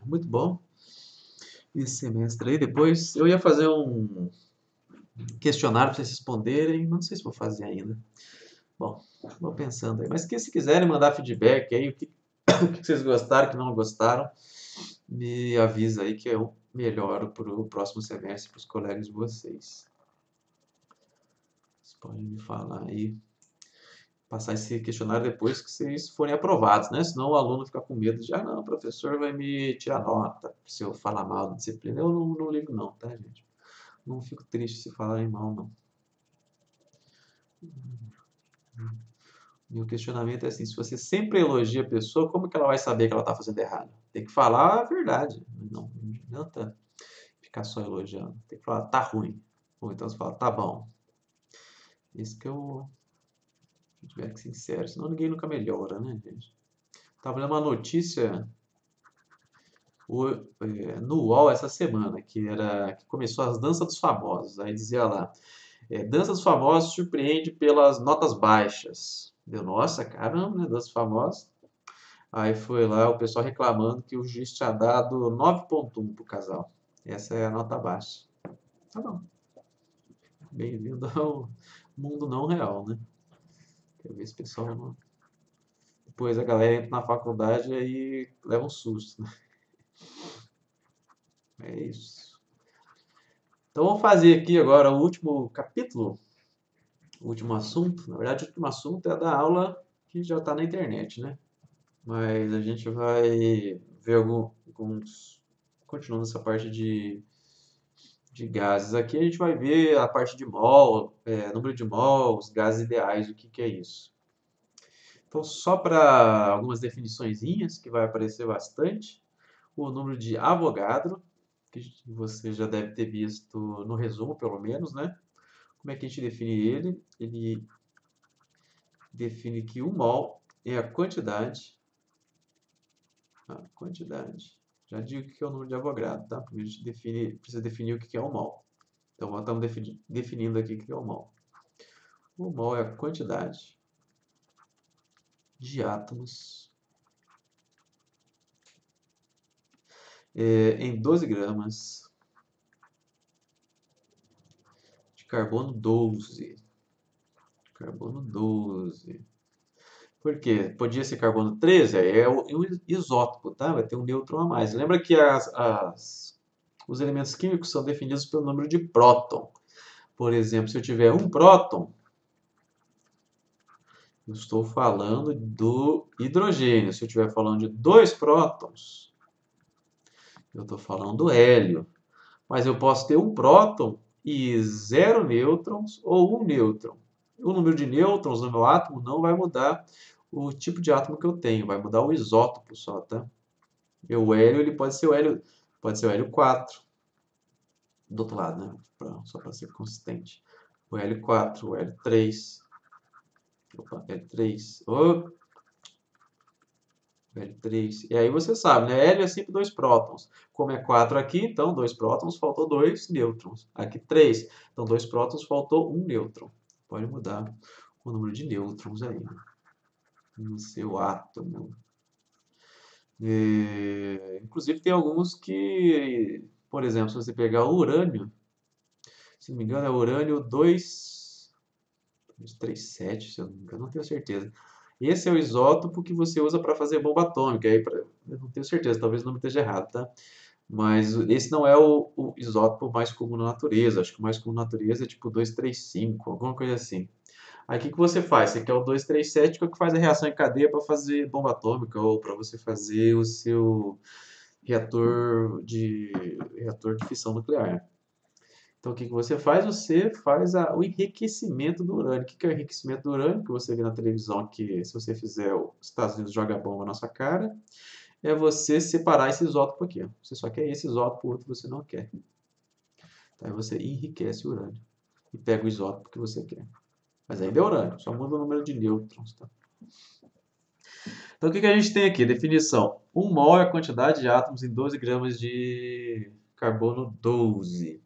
Muito bom. Esse semestre aí, depois eu ia fazer um questionário para vocês responderem, não sei se vou fazer ainda. Bom, vou pensando aí. Mas que se quiserem mandar feedback aí, o que vocês gostaram, o que não gostaram, me avisa aí que eu melhoro para o próximo semestre para os colegas de vocês. Vocês podem me falar aí, passar esse questionário depois que vocês forem aprovados, né? Senão o aluno fica com medo de, não, o professor vai me tirar nota se eu falar mal da disciplina. Eu não ligo não, tá, gente? Não fico triste se falarem mal, não. Meu questionamento é assim, se você sempre elogia a pessoa, como que ela vai saber que ela está fazendo errado? Tem que falar a verdade. Não adianta ficar só elogiando. Tem que falar, tá ruim. Ou então você fala, tá bom. Isso que eu tiver que ser sincero, senão ninguém nunca melhora, né, gente? Tava lendo uma notícia no UOL essa semana, que começou as danças dos famosos. Aí dizia lá, dança dos famosos surpreende pelas notas baixas. Deu, nossa, caramba, né, dança dos famosos. Aí foi lá o pessoal reclamando que o juiz tinha dado 9,1 pro casal. Essa é a nota baixa. Tá bom. Bem-vindo ao mundo não real, né? Quer ver esse pessoal não... Depois a galera entra na faculdade e aí leva um susto, né? É isso. Então vamos fazer aqui agora o último capítulo, o último assunto. Na verdade, o último assunto é da aula que já está na internet, né? Mas a gente vai ver alguns... Continuando essa parte de gases. Aqui a gente vai ver a parte de mol, número de mols, gases ideais, o que é isso. Então, só para algumas definiçõezinhas que vai aparecer bastante, o número de Avogadro, que você já deve ter visto no resumo, pelo menos, né? Como é que a gente define ele? Ele define que o mol é a quantidade. Já digo o que é o número de Avogadro, tá? Porque a gente precisa definir o que é o mol. Então, estamos definindo aqui o que é o mol. O mol é a quantidade de átomos em 12 gramas de carbono 12. Carbono 12. Por quê? Podia ser carbono 13, aí é um isótopo, tá? Vai ter um nêutron a mais. Lembra que os elementos químicos são definidos pelo número de próton. Por exemplo, se eu tiver um próton, eu estou falando do hidrogênio. Se eu estiver falando de 2 prótons, eu estou falando do hélio. Mas eu posso ter um próton e 0 nêutrons ou um nêutron. O número de nêutrons no meu átomo não vai mudar o tipo de átomo que eu tenho, vai mudar o isótopo só, tá? O hélio, ele pode ser o hélio 4. Do outro lado, né? Só para ser consistente. O hélio 4, o hélio 3. Opa, hélio 3. Oh, hélio 3. E aí você sabe, né? Hélio é sempre 2 prótons. Como é 4 aqui, então 2 prótons, faltou 2 nêutrons. Aqui 3. Então 2 prótons, faltou 1 nêutron. Pode mudar o número de nêutrons aí, né? No seu átomo. Inclusive tem alguns que, por exemplo, se você pegar o urânio, se não me engano é urânio 237, se eu não me engano, não tenho certeza. Esse é o isótopo que você usa para fazer bomba atômica. Eu não tenho certeza, talvez o nome esteja errado, tá? Mas esse não é o isótopo mais comum na natureza. Acho que o mais comum na natureza é tipo 235, alguma coisa assim. Aí o que você faz? Você quer o 237, que é o que faz a reação em cadeia para fazer bomba atômica ou para você fazer o seu reator de fissão nuclear. Então o que você faz? Você faz o enriquecimento do urânio. O que é o enriquecimento do urânio? Que você vê na televisão que se você fizer, os Estados Unidos joga bomba na sua cara, é você separar esse isótopo aqui. Você só quer esse isótopo, o outro você não quer. Aí você enriquece o urânio e pega o isótopo que você quer. Mas ainda é urânio, só muda o número de nêutrons, tá? Então, o que a gente tem aqui? Definição. 1 mol é a quantidade de átomos em 12 gramas de carbono 12.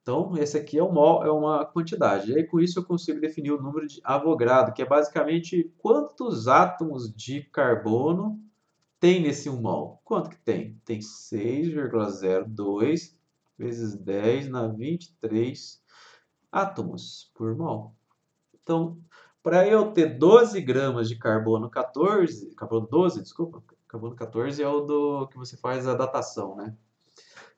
Então, esse aqui é um mol, é uma quantidade. E aí, com isso, eu consigo definir o número de Avogadro, que é basicamente quantos átomos de carbono tem nesse 1 mol. Quanto que tem? Tem 6,02 vezes 10 na 23 átomos por mol. Então, para eu ter 12 gramas de carbono 14, carbono 12, desculpa, carbono 14 é o do que você faz a datação, né?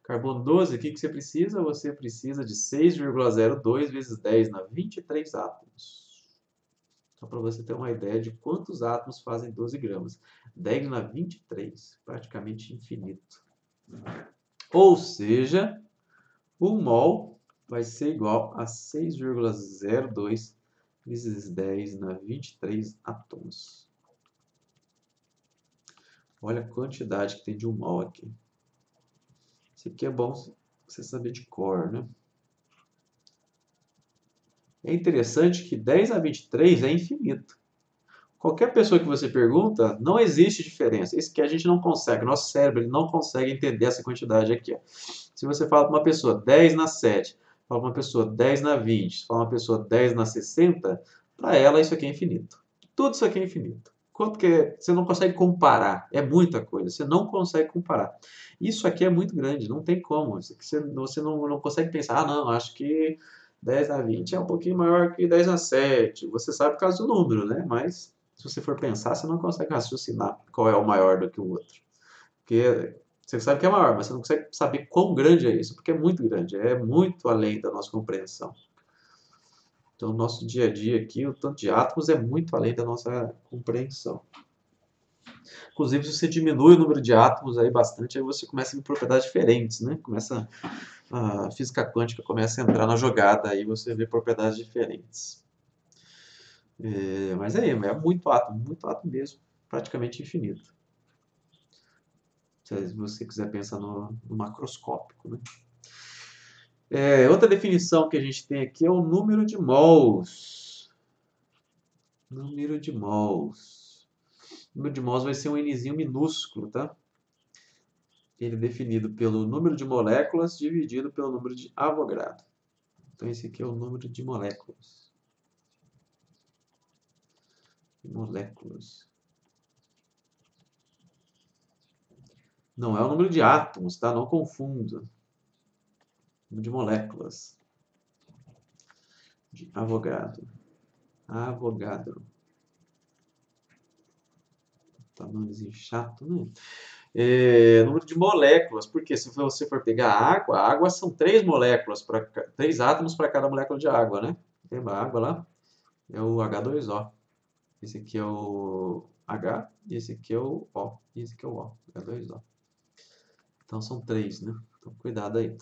Carbono 12, o que você precisa? Você precisa de 6,02 vezes 10 na 23 átomos. Só para você ter uma ideia de quantos átomos fazem 12 gramas. 10 na 23, praticamente infinito. Ou seja, o mol vai ser igual a 6,02 vezes 10 na 23 átomos. Olha a quantidade que tem de 1 mol aqui. Isso aqui é bom você saber de cor, né? É interessante que 10 a 23 é infinito. Qualquer pessoa que você pergunta, não existe diferença. Isso que a gente não consegue, nosso cérebro ele não consegue entender essa quantidade aqui. Ó. Se você fala para uma pessoa 10 na 7, fala para uma pessoa 10 na 20, fala para uma pessoa 10 na 60, para ela isso aqui é infinito. Tudo isso aqui é infinito. Quanto que é? Você não consegue comparar. É muita coisa. Você não consegue comparar. Isso aqui é muito grande. Não tem como. Você não consegue pensar, ah, não, acho que 10 na 20 é um pouquinho maior que 10 na 7. Você sabe por causa do número, né? Mas se você for pensar, você não consegue raciocinar qual é o maior do que o outro. Porque você sabe que é maior, mas você não consegue saber quão grande é isso, porque é muito grande. É muito além da nossa compreensão. Então, o nosso dia a dia aqui, o tanto de átomos é muito além da nossa compreensão. Inclusive, se você diminui o número de átomos aí bastante, aí você começa a ver propriedades diferentes, né? A física quântica começa a entrar na jogada, aí você vê propriedades diferentes. Mas é muito átomo mesmo, praticamente infinito. Se você quiser pensar no macroscópico, né? Outra definição que a gente tem aqui é o número de mols. Número de mols. O número de mols vai ser um Nzinho minúsculo, tá? Ele é definido pelo número de moléculas dividido pelo número de Avogadro. Então, esse aqui é o número de moléculas. Moléculas. Não é o número de átomos, tá? Não confunda. Número de moléculas. De Avogadro. Avogadro. Tá nomezinho chato, né? Número de moléculas, porque se você for pegar a água são 3 moléculas, 3 átomos para cada molécula de água, né? Tem a água lá, é o H2O. Esse aqui é o H, e esse aqui é o O, e esse aqui é o O, H2O. Então são 3, né? Então cuidado aí.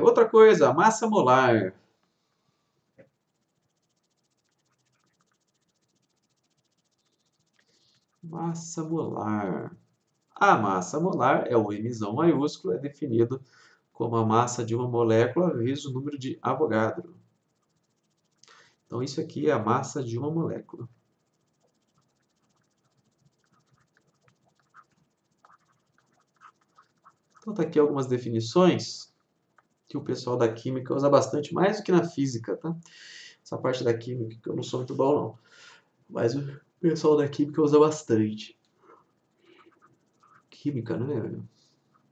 Outra coisa, massa molar. Massa molar. A massa molar é o Mzão maiúsculo, é definido como a massa de uma molécula vezes o número de Avogadro. Então, isso aqui é a massa de uma molécula. Então, tá aqui algumas definições que o pessoal da química usa bastante, mais do que na física, tá? Essa parte da química que eu não sou muito bom, não. Mas o pessoal da química usa bastante. Química, né?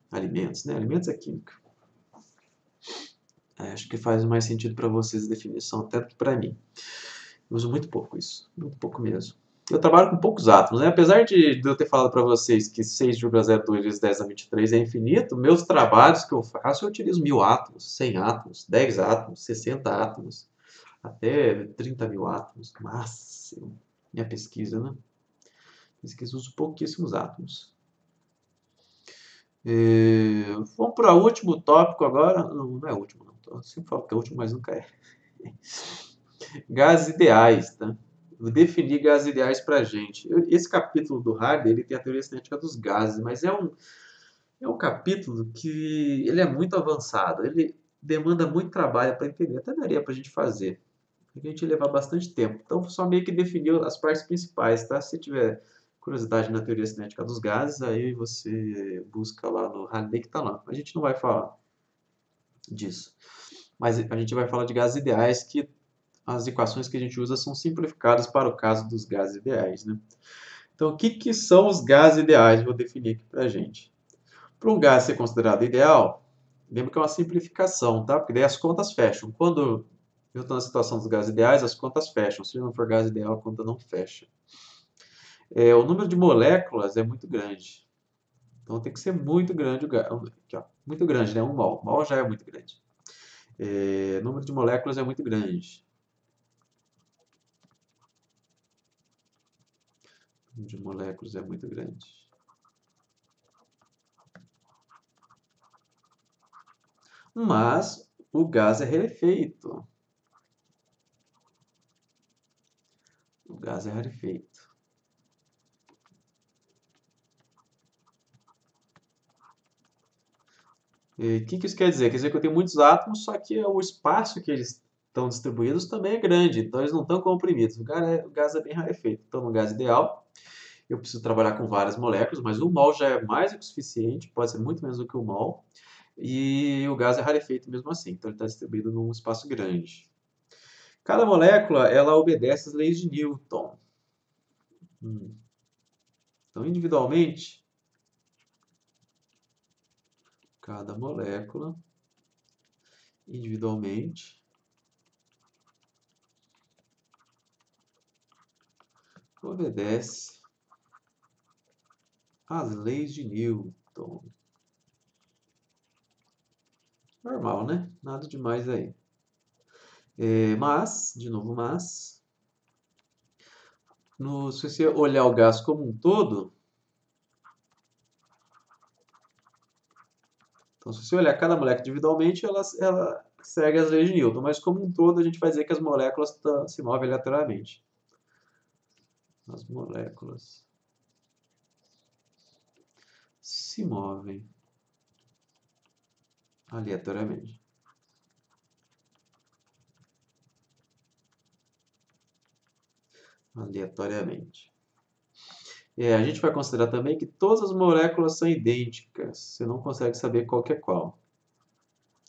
Alimentos, né? Alimentos é química. Acho que faz mais sentido para vocês a definição, até que para mim. Eu uso muito pouco isso, muito pouco mesmo. Eu trabalho com poucos átomos, né? Apesar de eu ter falado para vocês que 6,02 vezes 10 a 23 é infinito, meus trabalhos que eu faço eu utilizo 1000 átomos, 100 átomos, 10 átomos, 60 átomos, até 30 mil átomos, máximo. Minha pesquisa, né? Pesquisa uso pouquíssimos átomos. Vamos para o último tópico agora. Não, não é o último, não. Eu sempre falo que é o último, mas nunca é. Gases ideais, tá? Vou definir gases ideais para a gente. Esse capítulo do Hardy, ele tem a teoria cinética dos gases, mas é um capítulo que ele é muito avançado. Ele demanda muito trabalho para entender. Até daria para a gente fazer. A gente ia levar bastante tempo. Então, só meio que definiu as partes principais, tá? Se tiver curiosidade na teoria cinética dos gases, aí você busca lá no Hardy que está lá. A gente não vai falar disso. Mas a gente vai falar de gases ideais que as equações que a gente usa são simplificadas para o caso dos gases ideais, né? Então, o que são os gases ideais? Vou definir aqui para a gente. Para um gás ser considerado ideal, lembra que é uma simplificação, tá? Porque daí as contas fecham. Quando eu estou na situação dos gases ideais, as contas fecham. Se não for gás ideal, a conta não fecha. O número de moléculas é muito grande. Então, tem que ser muito grande o gás. Aqui, ó, muito grande, né? 1 mol. Mol já é muito grande. O número de moléculas é muito grande. O número de moléculas é muito grande. Mas o gás é rarefeito. O gás é rarefeito. E o que isso quer dizer? Quer dizer que eu tenho muitos átomos, só que o espaço que eles estão distribuídos também é grande, então eles não estão comprimidos. O gás é bem rarefeito. Então, no gás ideal, eu preciso trabalhar com várias moléculas, mas o mol já é mais do que o suficiente, pode ser muito menos do que o mol, e o gás é rarefeito mesmo assim, então ele está distribuído num espaço grande. Cada molécula, ela obedece às leis de Newton. Então, individualmente, cada molécula, individualmente, obedece às leis de Newton. Normal, né? Nada demais aí. Mas, de novo, se você olhar o gás como um todo, então se você olhar cada molécula individualmente, ela segue as leis de Newton, mas como um todo a gente vai dizer que as moléculas se movem aleatoriamente. As moléculas se movem aleatoriamente. aleatoriamente. A gente vai considerar também que todas as moléculas são idênticas. Você não consegue saber qual que é qual.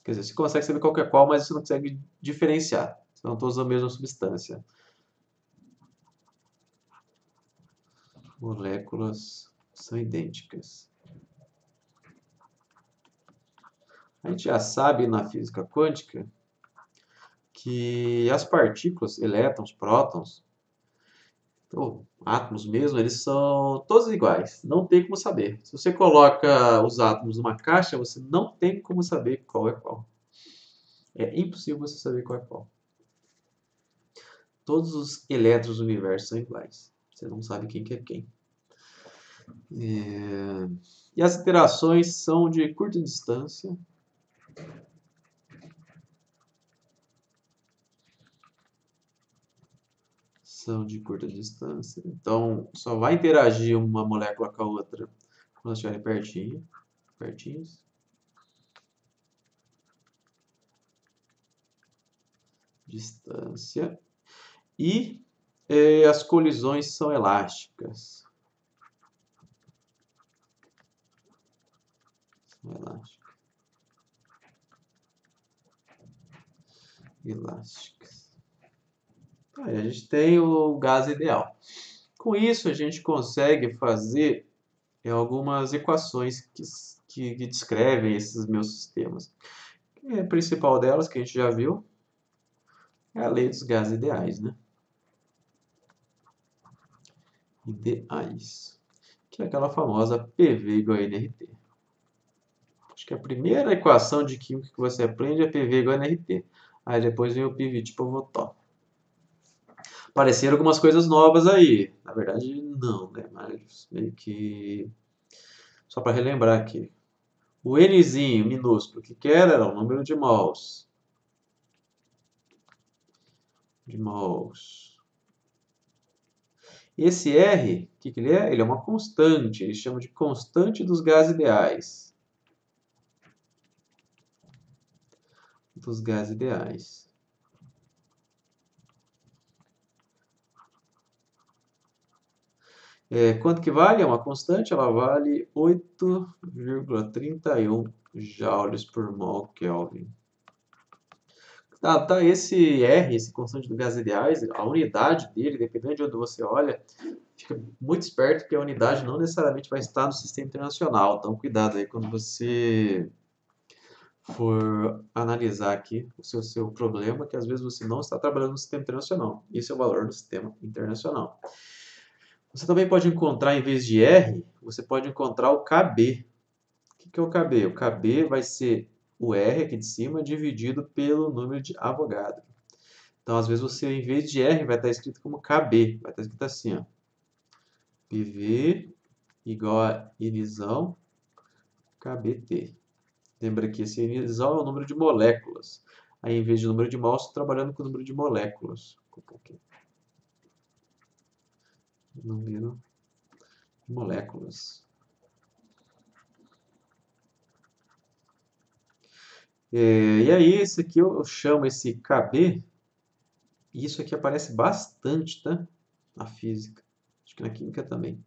Quer dizer, você consegue saber qual que é qual, mas você não consegue diferenciar. São todas a mesma substância. Moléculas são idênticas. A gente já sabe na física quântica que as partículas, elétrons, prótons, ou átomos mesmo, eles são todos iguais. Não tem como saber. Se você coloca os átomos numa caixa, você não tem como saber qual é qual. É impossível você saber qual é qual. Todos os elétrons do universo são iguais. Você não sabe quem que é quem. E as interações são de curta distância. São de curta distância. Então, só vai interagir uma molécula com a outra quando elas estiverem pertinhos. Distância. E as colisões são elásticas. Elásticas. Aí a gente tem o gás ideal. Com isso, a gente consegue fazer algumas equações que descrevem esses meus sistemas. A principal delas, que a gente já viu, é a lei dos gases ideais, né? Ideais. Que é aquela famosa PV igual a nRT. Acho que a primeira equação de química que você aprende é PV igual a nRT. Aí depois vem o pivot Povetov. Apareceram algumas coisas novas aí. Na verdade, não, né? Mas meio que... Só para relembrar aqui. O Nzinho minúsculo, que era o número de mols. Esse R, o que ele é? Ele é uma constante. Eles chamam de constante dos gases ideais. Dos gases ideais. Quanto que vale? É uma constante, ela vale 8,31 joules por mol Kelvin. Tá, esse R, esse constante do gás ideais, a unidade dele, dependendo de onde você olha, fica muito esperto que a unidade não necessariamente vai estar no sistema internacional. Então, cuidado aí quando você for analisar aqui o seu problema, que às vezes você não está trabalhando no sistema internacional. Isso é o valor do sistema internacional. Você também pode encontrar, em vez de R, você pode encontrar o KB. O que é o KB? O KB vai ser o R aqui de cima dividido pelo número de Avogadro. Então, às vezes, você, em vez de R, vai estar escrito como KB. Vai estar escrito assim, ó. PV igual a Nzão KBT. Lembra que esse Nzão é o número de moléculas. Aí, em vez de número de mols, estou trabalhando com o número de moléculas. Número de moléculas. E aí, esse aqui eu chamo esse KB. E isso aqui aparece bastante, tá? Na física. Acho que na química também.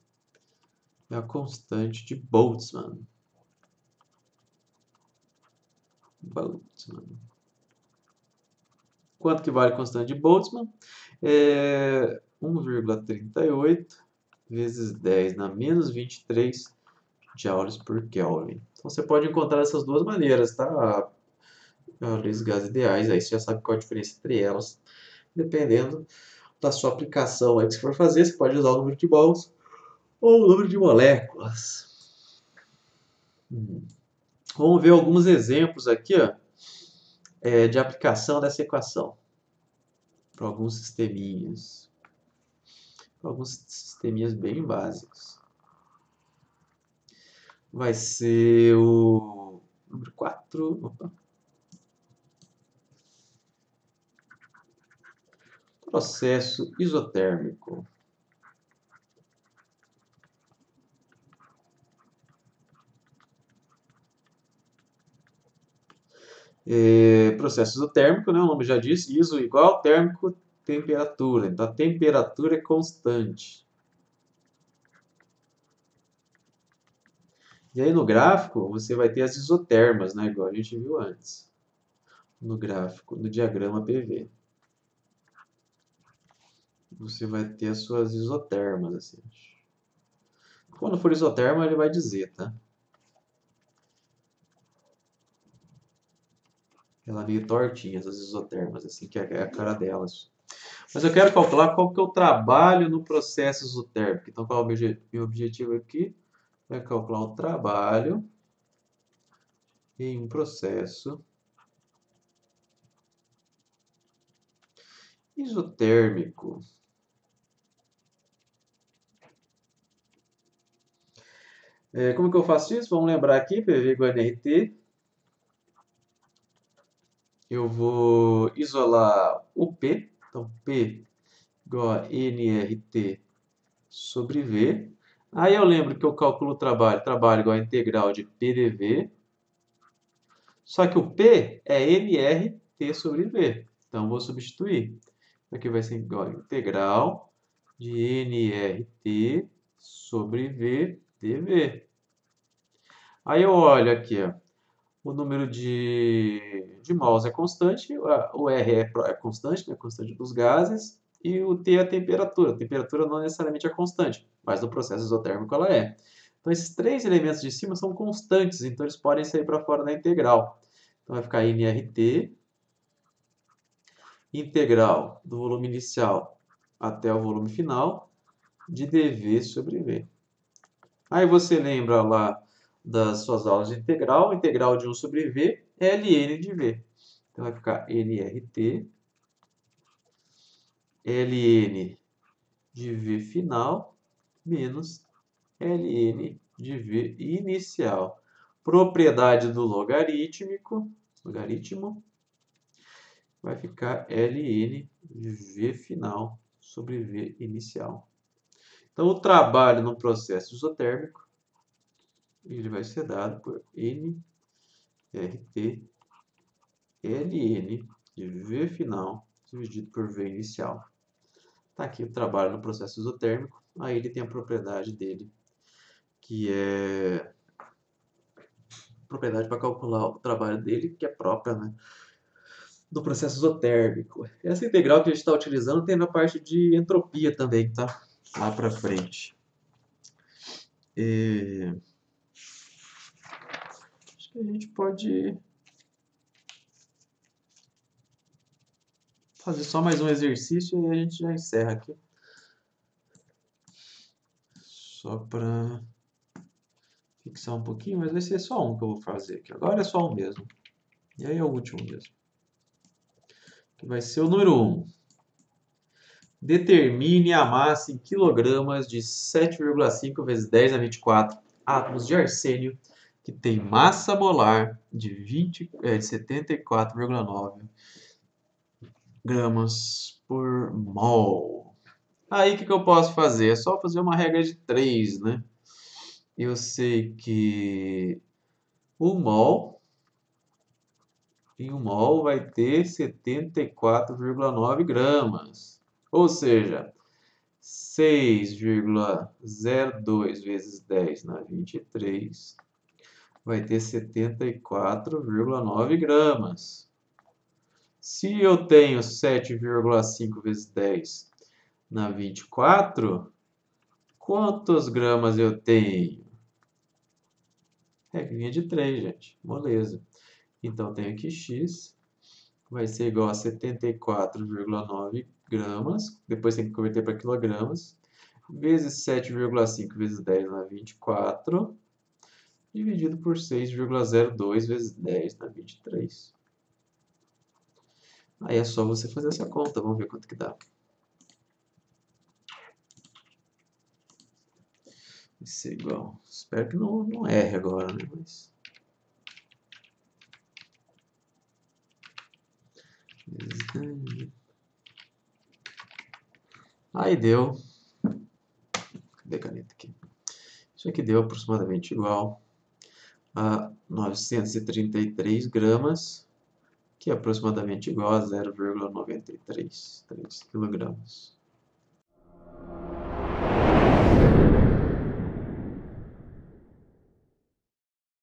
É a constante de Boltzmann. Quanto que vale a constante de Boltzmann? 1,38 vezes 10 na menos 23 joules por Kelvin. Então você pode encontrar dessas duas maneiras, tá? As gases ideais, aí você já sabe qual a diferença entre elas. Dependendo da sua aplicação aí que você for fazer, você pode usar o número de mols ou o número de moléculas. Vamos ver alguns exemplos aqui, ó, de aplicação dessa equação para alguns sisteminhas. Alguns sisteminhas bem básicos. Vai ser o número 4. Opa. Processo isotérmico. Processo isotérmico, né? O nome já diz, iso igual, térmico, temperatura. Então, a temperatura é constante. E aí, no gráfico, você vai ter as isotermas, né? Igual a gente viu antes. No gráfico, no diagrama PV. Você vai ter as suas isotermas, assim. Quando for isoterma, ele vai dizer, tá? Ela é meio tortinha, essas isotermas, assim, que é a cara delas. Mas eu quero calcular qual que é o trabalho no processo isotérmico. Então, qual é o meu objetivo aqui? É calcular o trabalho em um processo isotérmico. Como que eu faço isso? Vamos lembrar aqui, PV igual a nRT. Eu vou isolar o P. Então, P igual a nRT sobre V. Aí eu lembro que eu calculo o trabalho igual a integral de P dV. Só que o P é nRT sobre V. Então, eu vou substituir. Aqui vai ser igual a integral de nRT sobre V dV. Aí eu olho aqui, ó, o número de mols é constante, o R é constante, né, constante dos gases, e o T é a temperatura. A temperatura não necessariamente é constante, mas no processo isotérmico ela é. Então, esses três elementos de cima são constantes, então eles podem sair para fora da integral. Então, vai ficar nRT, integral do volume inicial até o volume final, de dV sobre V. Aí você lembra lá das suas aulas de integral, integral de 1 sobre V, ln de V. Então vai ficar nRT, ln de V final, menos ln de V inicial. Propriedade do logarítmo, vai ficar ln de V final sobre V inicial. Então, o trabalho no processo isotérmico ele vai ser dado por nRT ln de V final dividido por V inicial. Está aqui o trabalho no processo isotérmico. Aí ele tem a propriedade dele, que é propriedade para calcular o trabalho dele, que é própria, né, do processo isotérmico. Essa integral que a gente está utilizando tem na parte de entropia também, tá? Lá para frente. Acho que a gente pode fazer só mais um exercício e a gente já encerra aqui. Só para fixar um pouquinho, mas vai ser só um que eu vou fazer aqui. Agora é só um mesmo. E aí é o último mesmo. Que vai ser o número 1. Determine a massa em quilogramas de 7,5 vezes 10 a 24 átomos de arsênio que tem massa molar de 74,9 gramas por mol. Aí o que eu posso fazer? É só fazer uma regra de 3, né? Eu sei que o mol em 1 mol vai ter 74,9 gramas. Ou seja, 6,02 vezes 10 na 23 vai ter 74,9 gramas. Se eu tenho 7,5 vezes 10 na 24, quantos gramas eu tenho? Regrinha de 3, gente. Moleza. Então, tenho aqui x vai ser igual a 74,9 gramas. Depois tem que converter para quilogramas. Vezes 7,5 vezes 10 na 24. Dividido por 6,02 vezes 10 na 23. Aí é só você fazer essa conta. Vamos ver quanto que dá. Vai ser igual. Espero que não erre agora, né? Mas... Aí deu. Cadê a caneta aqui? Isso aqui deu aproximadamente igual a 933 gramas que é aproximadamente igual a 0,93 kg.